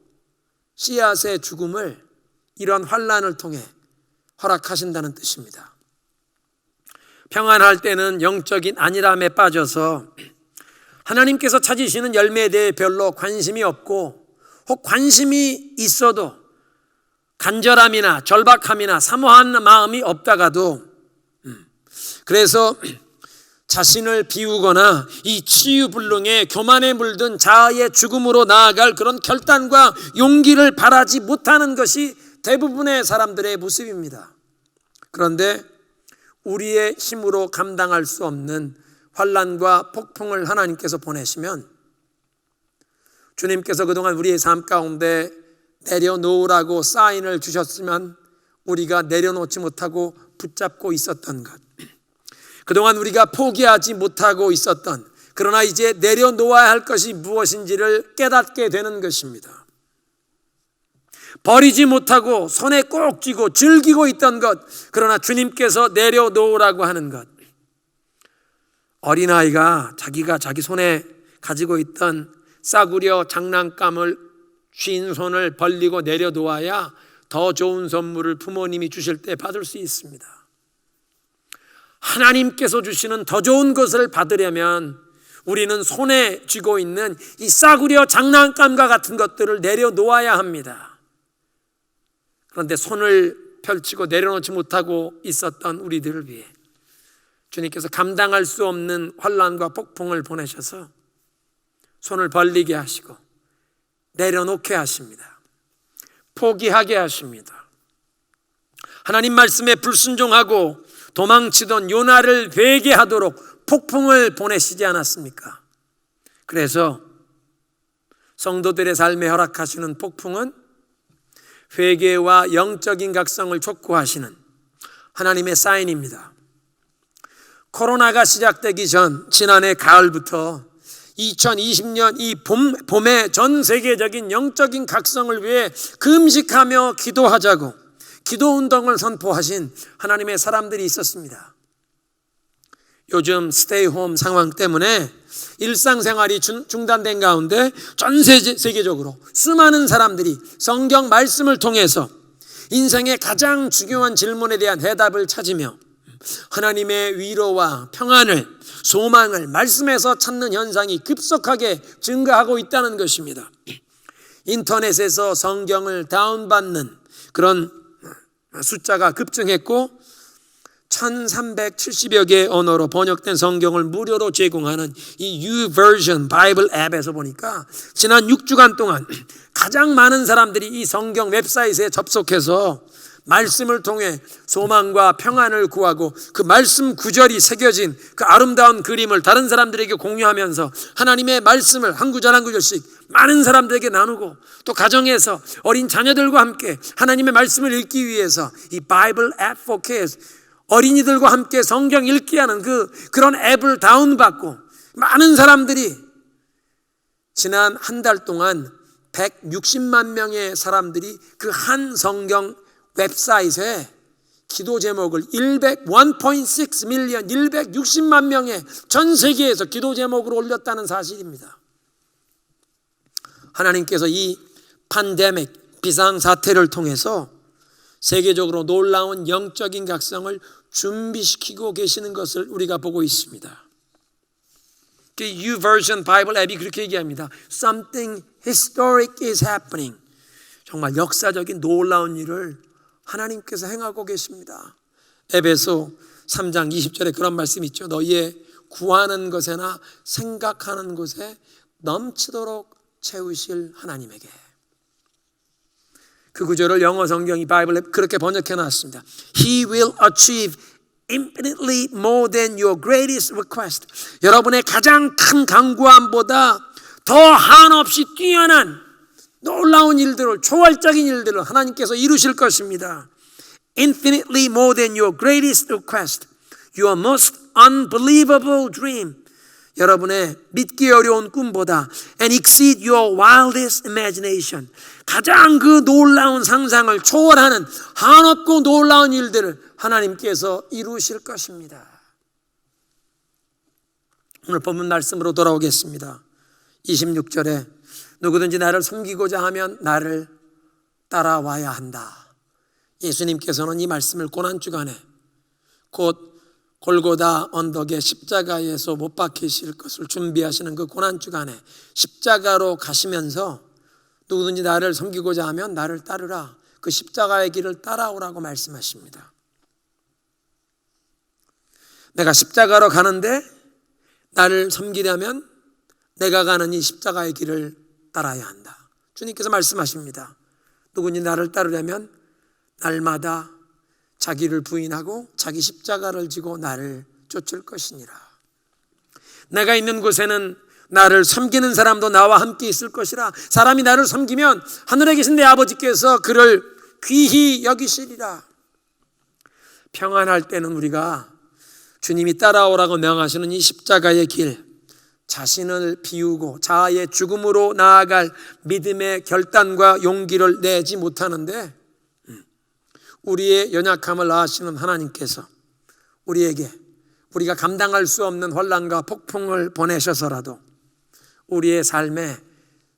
씨앗의 죽음을 이런 환난을 통해 허락하신다는 뜻입니다. 평안할 때는 영적인 안일함에 빠져서 하나님께서 찾으시는 열매에 대해 별로 관심이 없고, 혹 관심이 있어도 간절함이나 절박함이나 사모하는 마음이 없다가도, 그래서 자신을 비우거나 이 치유불능의 교만에 물든 자아의 죽음으로 나아갈 그런 결단과 용기를 바라지 못하는 것이 대부분의 사람들의 모습입니다. 그런데 우리의 힘으로 감당할 수 없는 환난과 폭풍을 하나님께서 보내시면 주님께서 그동안 우리의 삶 가운데 내려놓으라고 사인을 주셨으면 우리가 내려놓지 못하고 붙잡고 있었던 것, 그동안 우리가 포기하지 못하고 있었던, 그러나 이제 내려놓아야 할 것이 무엇인지를 깨닫게 되는 것입니다. 버리지 못하고 손에 꼭 쥐고 즐기고 있던 것, 그러나 주님께서 내려놓으라고 하는 것. 어린아이가 자기가 자기 손에 가지고 있던 싸구려 장난감을 쥔 손을 벌리고 내려놓아야 더 좋은 선물을 부모님이 주실 때 받을 수 있습니다. 하나님께서 주시는 더 좋은 것을 받으려면 우리는 손에 쥐고 있는 이 싸구려 장난감과 같은 것들을 내려놓아야 합니다. 그런데 손을 펼치고 내려놓지 못하고 있었던 우리들을 위해 주님께서 감당할 수 없는 환난과 폭풍을 보내셔서 손을 벌리게 하시고 내려놓게 하십니다. 포기하게 하십니다. 하나님 말씀에 불순종하고 도망치던 요나를 회개하도록 폭풍을 보내시지 않았습니까? 그래서 성도들의 삶에 허락하시는 폭풍은 회개와 영적인 각성을 촉구하시는 하나님의 사인입니다. 코로나가 시작되기 전 지난해 가을부터 2020년 이 봄에 전 세계적인 영적인 각성을 위해 금식하며 기도하자고 기도운동을 선포하신 하나님의 사람들이 있었습니다. 요즘 스테이홈 상황 때문에 일상생활이 중단된 가운데 전 세계적으로 수많은 사람들이 성경 말씀을 통해서 인생의 가장 중요한 질문에 대한 대답을 찾으며 하나님의 위로와 평안을, 소망을 말씀에서 찾는 현상이 급속하게 증가하고 있다는 것입니다. 인터넷에서 성경을 다운받는 그런 숫자가 급증했고 1370여 개의 언어로 번역된 성경을 무료로 제공하는 이 YouVersion 바이블 앱에서 보니까 지난 6주간 동안 가장 많은 사람들이 이 성경 웹사이트에 접속해서 말씀을 통해 소망과 평안을 구하고 그 말씀 구절이 새겨진 그 아름다운 그림을 다른 사람들에게 공유하면서 하나님의 말씀을 한 구절 한 구절씩 많은 사람들에게 나누고 또 가정에서 어린 자녀들과 함께 하나님의 말씀을 읽기 위해서 이 바이블 앱 for kids, 어린이들과 함께 성경 읽기 하는 그런 앱을 다운받고 많은 사람들이 지난 한 달 동안 160만 명의 사람들이 그 한 성경 웹사이트에 기도 제목을 1.6 밀리언 160만 명의 전 세계에서 기도 제목으로 올렸다는 사실입니다. 하나님께서 이 팬데믹 비상사태를 통해서 세계적으로 놀라운 영적인 각성을 준비시키고 계시는 것을 우리가 보고 있습니다. 그 YouVersion 바이블 앱이 그렇게 얘기합니다. Something historic is happening. 정말 역사적인 놀라운 일을 하나님께서 행하고 계십니다. 에베소 3장 20절에 그런 말씀이 있죠. 너희의 구하는 것에나 생각하는 것에 넘치도록 채우실 하나님에게. 그 구절을 영어 성경이 바이블에 그렇게 번역해 놨습니다. He will achieve infinitely more than your greatest request. 여러분의 가장 큰 간구함보다 더 한없이 뛰어난 놀라운 일들을, 초월적인 일들을 하나님께서 이루실 것입니다. infinitely more than your greatest request, your most unbelievable dream. 여러분의 믿기 어려운 꿈보다 and exceed your wildest imagination. 가장 그 놀라운 상상을 초월하는 한없고 놀라운 일들을 하나님께서 이루실 것입니다. 오늘 본문 말씀으로 돌아오겠습니다. 26절에 누구든지 나를 섬기고자 하면 나를 따라와야 한다. 예수님께서는 이 말씀을 고난주간에 곧 골고다 언덕의 십자가에서 못 박히실 것을 준비하시는 그 고난주간에 십자가로 가시면서 누구든지 나를 섬기고자 하면 나를 따르라. 그 십자가의 길을 따라오라고 말씀하십니다. 내가 십자가로 가는데 나를 섬기려면 내가 가는 이 십자가의 길을 따라야 한다. 주님께서 말씀하십니다. 누구든지 나를 따르려면 날마다 자기를 부인하고 자기 십자가를 지고 나를 쫓을 것이니라. 내가 있는 곳에는 나를 섬기는 사람도 나와 함께 있을 것이라. 사람이 나를 섬기면 하늘에 계신 내 아버지께서 그를 귀히 여기시리라. 평안할 때는 우리가 주님이 따라오라고 명하시는 이 십자가의 길, 자신을 비우고 자아의 죽음으로 나아갈 믿음의 결단과 용기를 내지 못하는데 우리의 연약함을 아시는 하나님께서 우리에게 우리가 감당할 수 없는 환난과 폭풍을 보내셔서라도 우리의 삶에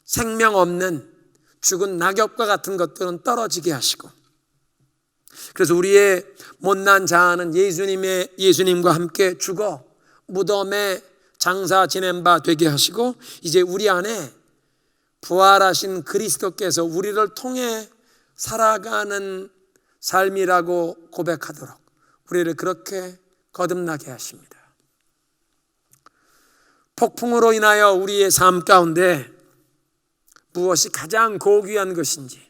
생명 없는 죽은 낙엽과 같은 것들은 떨어지게 하시고, 그래서 우리의 못난 자아는 예수님과 함께 죽어 무덤에 장사 지낸 바 되게 하시고, 이제 우리 안에 부활하신 그리스도께서 우리를 통해 살아가는 삶이라고 고백하도록 우리를 그렇게 거듭나게 하십니다. 폭풍으로 인하여 우리의 삶 가운데 무엇이 가장 고귀한 것인지,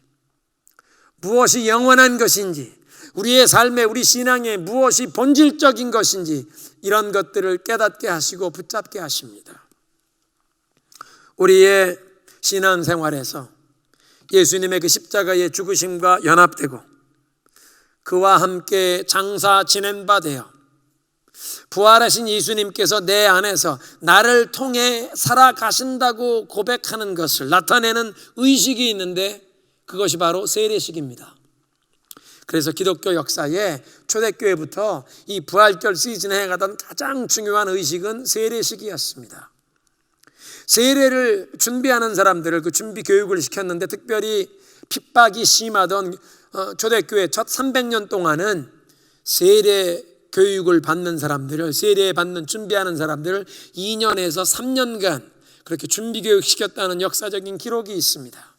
무엇이 영원한 것인지, 우리의 삶에, 우리 신앙에 무엇이 본질적인 것인지, 이런 것들을 깨닫게 하시고 붙잡게 하십니다. 우리의 신앙생활에서 예수님의 그 십자가의 죽으심과 연합되고 그와 함께 장사 지낸 바 되어 부활하신 예수님께서 내 안에서 나를 통해 살아가신다고 고백하는 것을 나타내는 의식이 있는데, 그것이 바로 세례식입니다. 그래서 기독교 역사에 초대교회부터 이 부활절 시즌에 행하던 가장 중요한 의식은 세례식이었습니다. 세례를 준비하는 사람들을 그 준비 교육을 시켰는데, 특별히 핍박이 심하던 초대교회 첫 300년 동안은 세례 교육을 받는 사람들을, 세례 받는 준비하는 사람들을 2년에서 3년간 그렇게 준비 교육 시켰다는 역사적인 기록이 있습니다.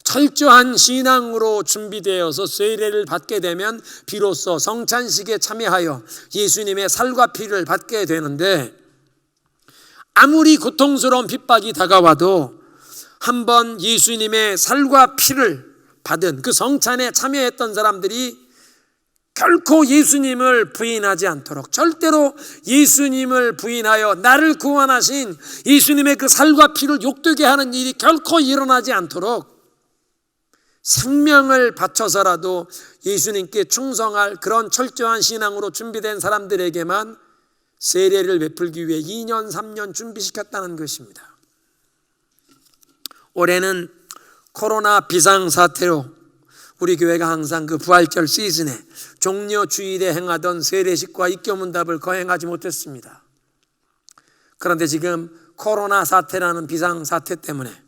철저한 신앙으로 준비되어서 세례를 받게 되면 비로소 성찬식에 참여하여 예수님의 살과 피를 받게 되는데, 아무리 고통스러운 핍박이 다가와도 한번 예수님의 살과 피를 받은 그 성찬에 참여했던 사람들이 결코 예수님을 부인하지 않도록, 절대로 예수님을 부인하여 나를 구원하신 예수님의 그 살과 피를 욕되게 하는 일이 결코 일어나지 않도록 생명을 바쳐서라도 예수님께 충성할 그런 철저한 신앙으로 준비된 사람들에게만 세례를 베풀기 위해 2년, 3년 준비시켰다는 것입니다. 올해는 코로나 비상사태로 우리 교회가 항상 그 부활절 시즌에 종려 주일에 행하던 세례식과 입교문답을 거행하지 못했습니다. 그런데 지금 코로나 사태라는 비상사태 때문에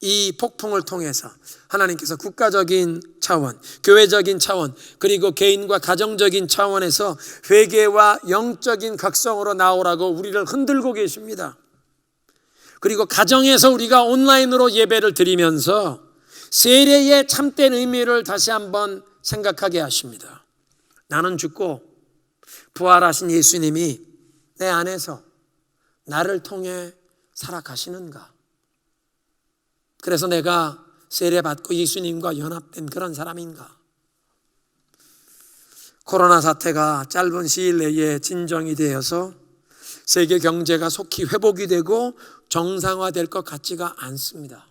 이 폭풍을 통해서 하나님께서 국가적인 차원, 교회적인 차원, 그리고 개인과 가정적인 차원에서 회개와 영적인 각성으로 나오라고 우리를 흔들고 계십니다. 그리고 가정에서 우리가 온라인으로 예배를 드리면서 세례의 참된 의미를 다시 한번 생각하게 하십니다. 나는 죽고 부활하신 예수님이 내 안에서 나를 통해 살아가시는가? 그래서 내가 세례받고 예수님과 연합된 그런 사람인가? 코로나 사태가 짧은 시일 내에 진정이 되어서 세계 경제가 속히 회복이 되고 정상화될 것 같지가 않습니다.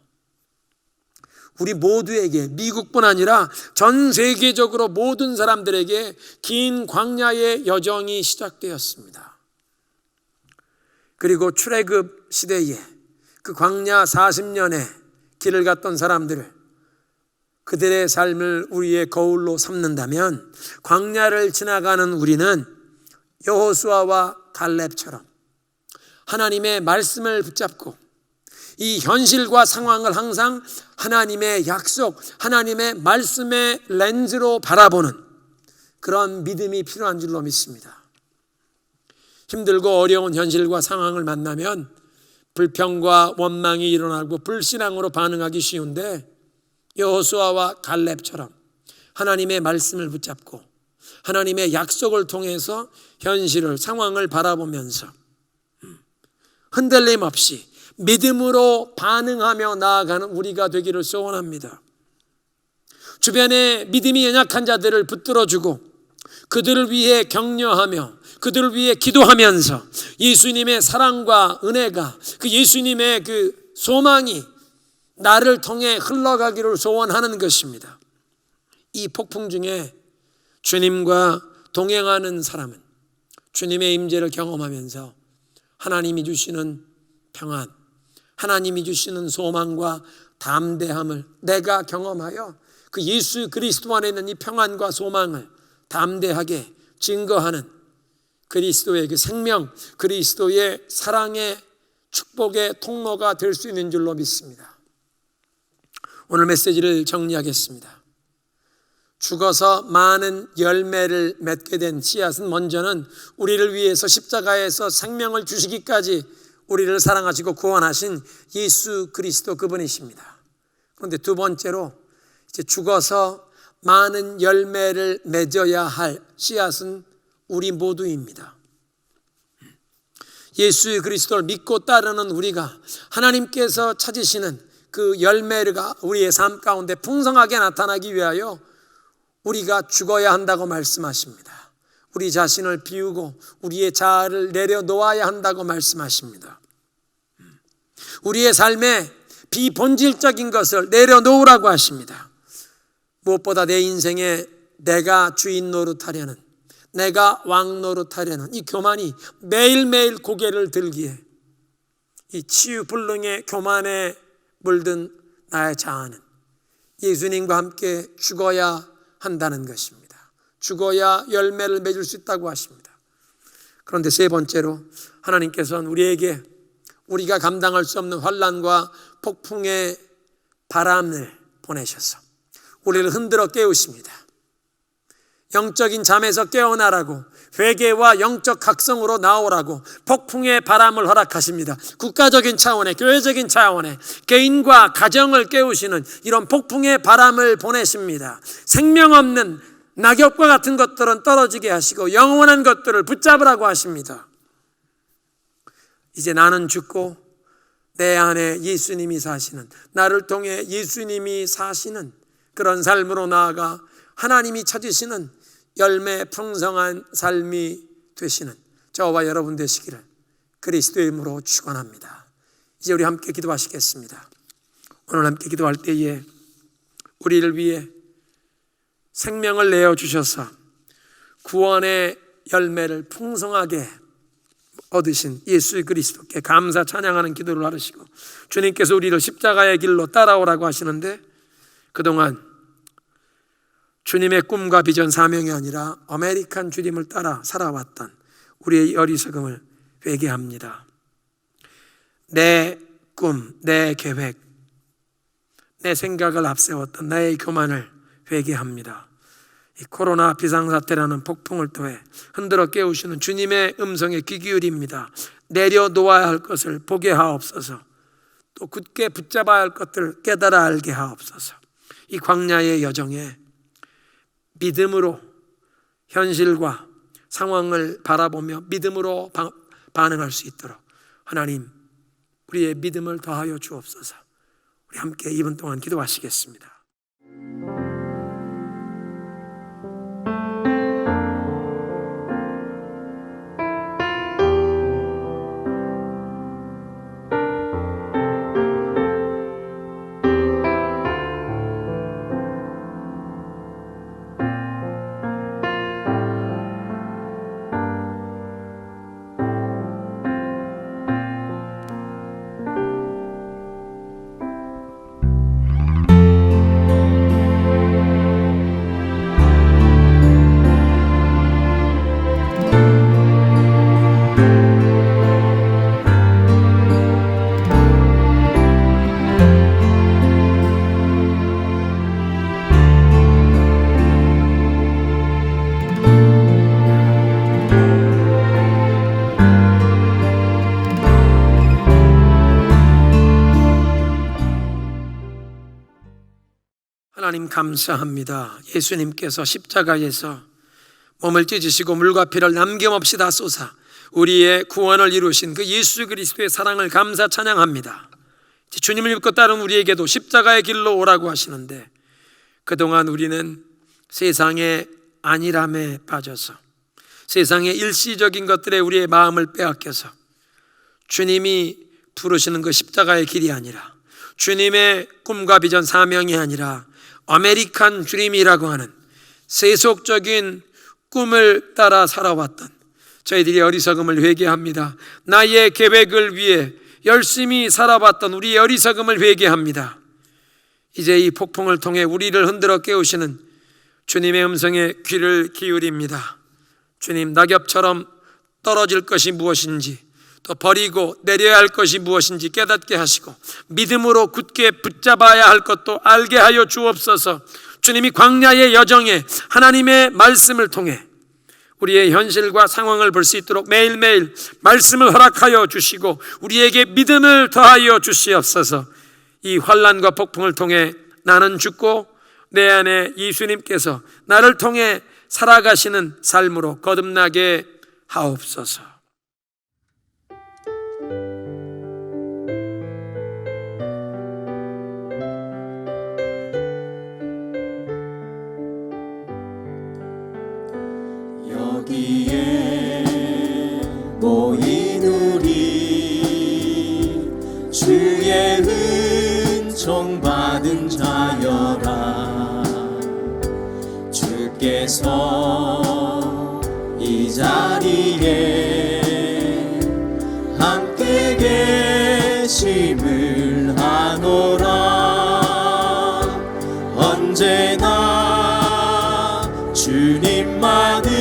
우리 모두에게, 미국뿐 아니라 전 세계적으로 모든 사람들에게 긴 광야의 여정이 시작되었습니다. 그리고 출애굽 시대에 그 광야 40년의 길을 갔던 사람들을, 그들의 삶을 우리의 거울로 삼는다면 광야를 지나가는 우리는 여호수아와 갈렙처럼 하나님의 말씀을 붙잡고 이 현실과 상황을 항상 하나님의 약속, 하나님의 말씀의 렌즈로 바라보는 그런 믿음이 필요한 줄로 믿습니다. 힘들고 어려운 현실과 상황을 만나면 불평과 원망이 일어나고 불신앙으로 반응하기 쉬운데, 여호수아와 갈렙처럼 하나님의 말씀을 붙잡고 하나님의 약속을 통해서 현실을, 상황을 바라보면서 흔들림 없이 믿음으로 반응하며 나아가는 우리가 되기를 소원합니다. 주변에 믿음이 연약한 자들을 붙들어주고 그들을 위해 격려하며 그들을 위해 기도하면서 예수님의 사랑과 은혜가, 그 예수님의 그 소망이 나를 통해 흘러가기를 소원하는 것입니다. 이 폭풍 중에 주님과 동행하는 사람은 주님의 임재를 경험하면서 하나님이 주시는 평안, 하나님이 주시는 소망과 담대함을 내가 경험하여 그 예수 그리스도 안에 있는 이 평안과 소망을 담대하게 증거하는 그리스도의 그 생명, 그리스도의 사랑의 축복의 통로가 될 수 있는 줄로 믿습니다. 오늘 메시지를 정리하겠습니다. 죽어서 많은 열매를 맺게 된 씨앗은 먼저는 우리를 위해서 십자가에서 생명을 주시기까지 우리를 사랑하시고 구원하신 예수 그리스도 그분이십니다. 그런데 두 번째로 이제 죽어서 많은 열매를 맺어야 할 씨앗은 우리 모두입니다. 예수 그리스도를 믿고 따르는 우리가 하나님께서 찾으시는 그 열매가 우리의 삶 가운데 풍성하게 나타나기 위하여 우리가 죽어야 한다고 말씀하십니다. 우리 자신을 비우고 우리의 자아를 내려놓아야 한다고 말씀하십니다. 우리의 삶에 비본질적인 것을 내려놓으라고 하십니다. 무엇보다 내 인생에 내가 주인 노릇하려는, 내가 왕 노릇하려는 이 교만이 매일매일 고개를 들기에 이 치유불능의 교만에 물든 나의 자아는 예수님과 함께 죽어야 한다는 것입니다. 죽어야 열매를 맺을 수 있다고 하십니다. 그런데 세 번째로 하나님께서는 우리에게 우리가 감당할 수 없는 환난과 폭풍의 바람을 보내셔서 우리를 흔들어 깨우십니다. 영적인 잠에서 깨어나라고, 회개와 영적 각성으로 나오라고 폭풍의 바람을 허락하십니다. 국가적인 차원의, 교회적인 차원의 개인과 가정을 깨우시는 이런 폭풍의 바람을 보내십니다. 생명 없는 낙엽과 같은 것들은 떨어지게 하시고 영원한 것들을 붙잡으라고 하십니다. 이제 나는 죽고 내 안에 예수님이 사시는, 나를 통해 예수님이 사시는 그런 삶으로 나아가 하나님이 찾으시는 열매 풍성한 삶이 되시는 저와 여러분 되시기를 그리스도의 이름으로 축원합니다. 이제 우리 함께 기도하시겠습니다. 오늘 함께 기도할 때에 우리를 위해 생명을 내어주셔서 구원의 열매를 풍성하게 얻으신 예수 그리스도께 감사 찬양하는 기도를 하시고, 주님께서 우리를 십자가의 길로 따라오라고 하시는데 그동안 주님의 꿈과 비전, 사명이 아니라 아메리칸 주님을 따라 살아왔던 우리의 어리석음을 회개합니다. 내 꿈, 내 계획, 내 생각을 앞세웠던 나의 교만을 회개합니다. 이 코로나 비상사태라는 폭풍을 통해 흔들어 깨우시는 주님의 음성에 귀 기울입니다. 내려놓아야 할 것을 보게 하옵소서. 또 굳게 붙잡아야 할 것들을 깨달아 알게 하옵소서. 이 광야의 여정에 믿음으로 현실과 상황을 바라보며 믿음으로 반응할 수 있도록 하나님 우리의 믿음을 더하여 주옵소서. 우리 함께 2분 동안 기도하시겠습니다. 하나님 감사합니다. 예수님께서 십자가에서 몸을 찢으시고 물과 피를 남김없이 다 쏟아 우리의 구원을 이루신 그 예수 그리스도의 사랑을 감사 찬양합니다. 주님을 믿고 따른 우리에게도 십자가의 길로 오라고 하시는데, 그동안 우리는 세상의 안일함에 빠져서 세상의 일시적인 것들에 우리의 마음을 빼앗겨서 주님이 부르시는 그 십자가의 길이 아니라, 주님의 꿈과 비전 사명이 아니라 아메리칸 드림이라고 하는 세속적인 꿈을 따라 살아왔던 저희들이 어리석음을 회개합니다. 나의 계획을 위해 열심히 살아봤던 우리의 어리석음을 회개합니다. 이제 이 폭풍을 통해 우리를 흔들어 깨우시는 주님의 음성에 귀를 기울입니다. 주님, 낙엽처럼 떨어질 것이 무엇인지, 또 버리고 내려야 할 것이 무엇인지 깨닫게 하시고 믿음으로 굳게 붙잡아야 할 것도 알게 하여 주옵소서. 주님이 광야의 여정에 하나님의 말씀을 통해 우리의 현실과 상황을 볼 수 있도록 매일매일 말씀을 허락하여 주시고 우리에게 믿음을 더하여 주시옵소서. 이 환난과 폭풍을 통해 나는 죽고 내 안에 예수님께서 나를 통해 살아가시는 삶으로 거듭나게 하옵소서. 여기에 모인 우리 주의 은총 받은 자여라. 주께서 이 자리에 함께 계심을 아노라. 언제나 주님만을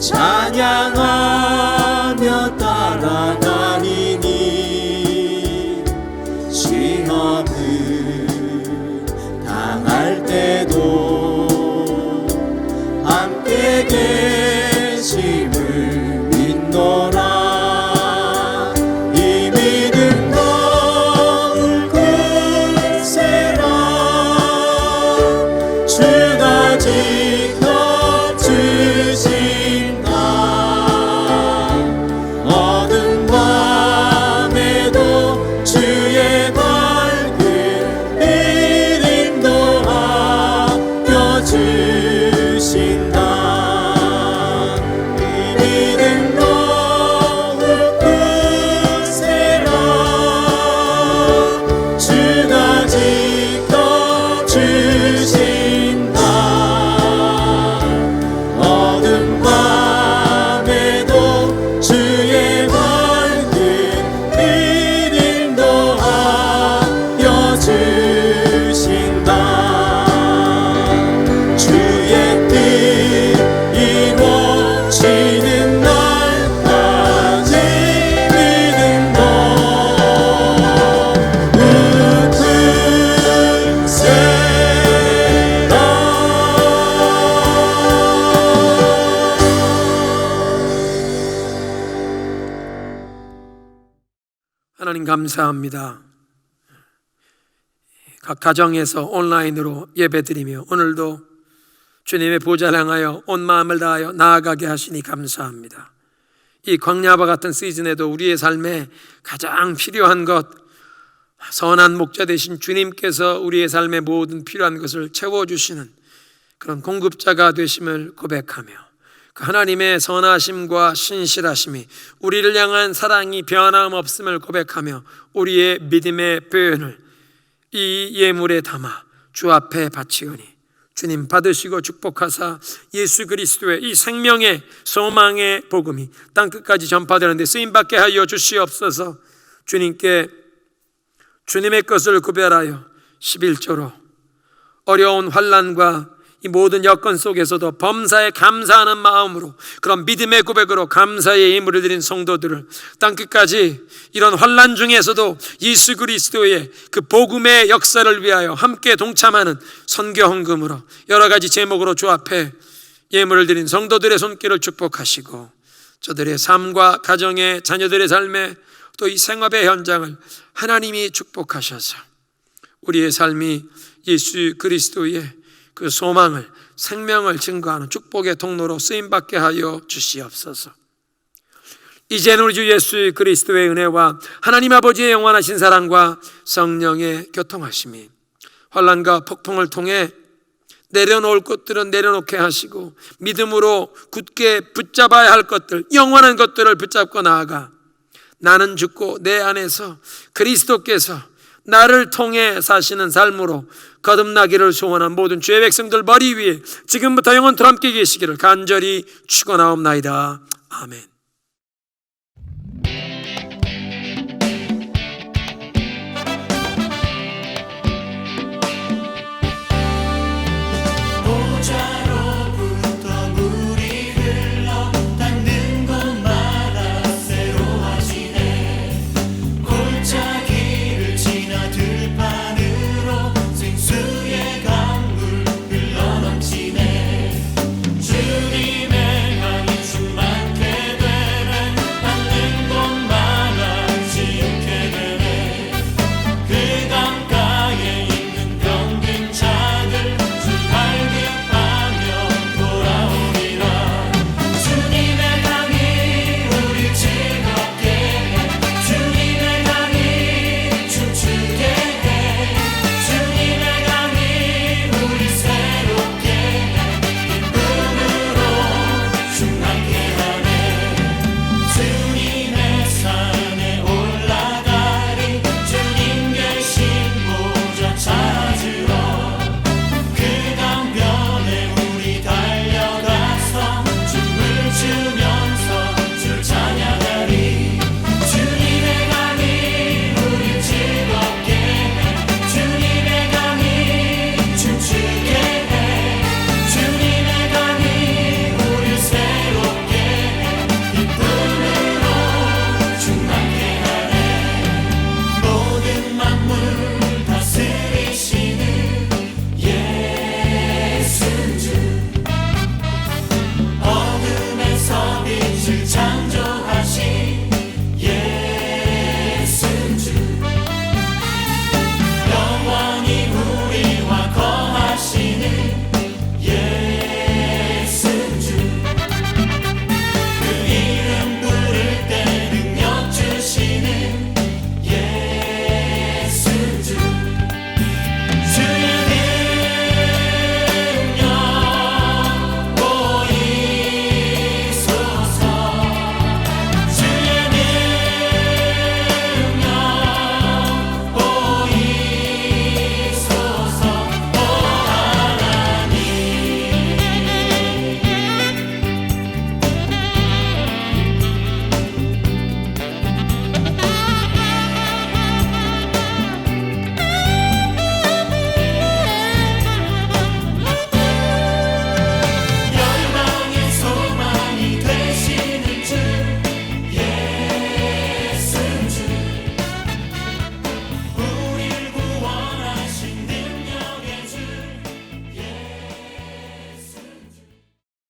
찬양하며 따라가리니 시험을 당할 때도 함께 계심을 믿노라. 이 믿음 거울 굳세라. 주가 지켜주신다. 어두운 밤에도 주의 밝은 믿음도 아껴주신다. 이 믿음 거울 굳세라. 주가 지켜주신다. 어두운 밤에도 주의 밝은 믿음도 아껴주신다. 주의 뜻 이루어지는 날까지 믿음도 하나님 감사합니다. 각 가정에서 온라인으로 예배드리며 오늘도 주님의 보좌를 향하여 온 마음을 다하여 나아가게 하시니 감사합니다. 이 광야와 같은 시즌에도 우리의 삶에 가장 필요한 것, 선한 목자 되신 주님께서 우리의 삶의 모든 필요한 것을 채워주시는 그런 공급자가 되심을 고백하며 그 하나님의 선하심과 신실하심이 우리를 향한 사랑이 변함없음을 고백하며 우리의 믿음의 표현을 이 예물에 담아 주 앞에 바치오니 주님 받으시고 축복하사 예수 그리스도의 이 생명의 소망의 복음이 땅끝까지 전파되는데 쓰임받게 하여 주시옵소서. 주님께 주님의 것을 구별하여 11조로 어려운 환난과 이 모든 여건 속에서도 범사에 감사하는 마음으로 그런 믿음의 고백으로 감사의 예물을 드린 성도들을 땅끝까지 이런 환난 중에서도 예수 그리스도의 그 복음의 역사를 위하여 함께 동참하는 선교 헌금으로 여러 가지 제목으로 주 앞에 예물을 드린 성도들의 손길을 축복하시고 저들의 삶과 가정의 자녀들의 삶에 또 이 생업의 현장을 하나님이 축복하셔서 우리의 삶이 예수 그리스도의 그 소망을, 생명을 증거하는 축복의 통로로 쓰임받게 하여 주시옵소서. 이제는 우리 주 예수 그리스도의 은혜와 하나님 아버지의 영원하신 사랑과 성령의 교통하심이 환난과 폭풍을 통해 내려놓을 것들은 내려놓게 하시고 믿음으로 굳게 붙잡아야 할 것들, 영원한 것들을 붙잡고 나아가 나는 죽고 내 안에서 그리스도께서 나를 통해 사시는 삶으로 거듭나기를 소원한 모든 주의 백성들 머리 위에 지금부터 영원토록 함께 계시기를 간절히 축원하옵나이다. 아멘.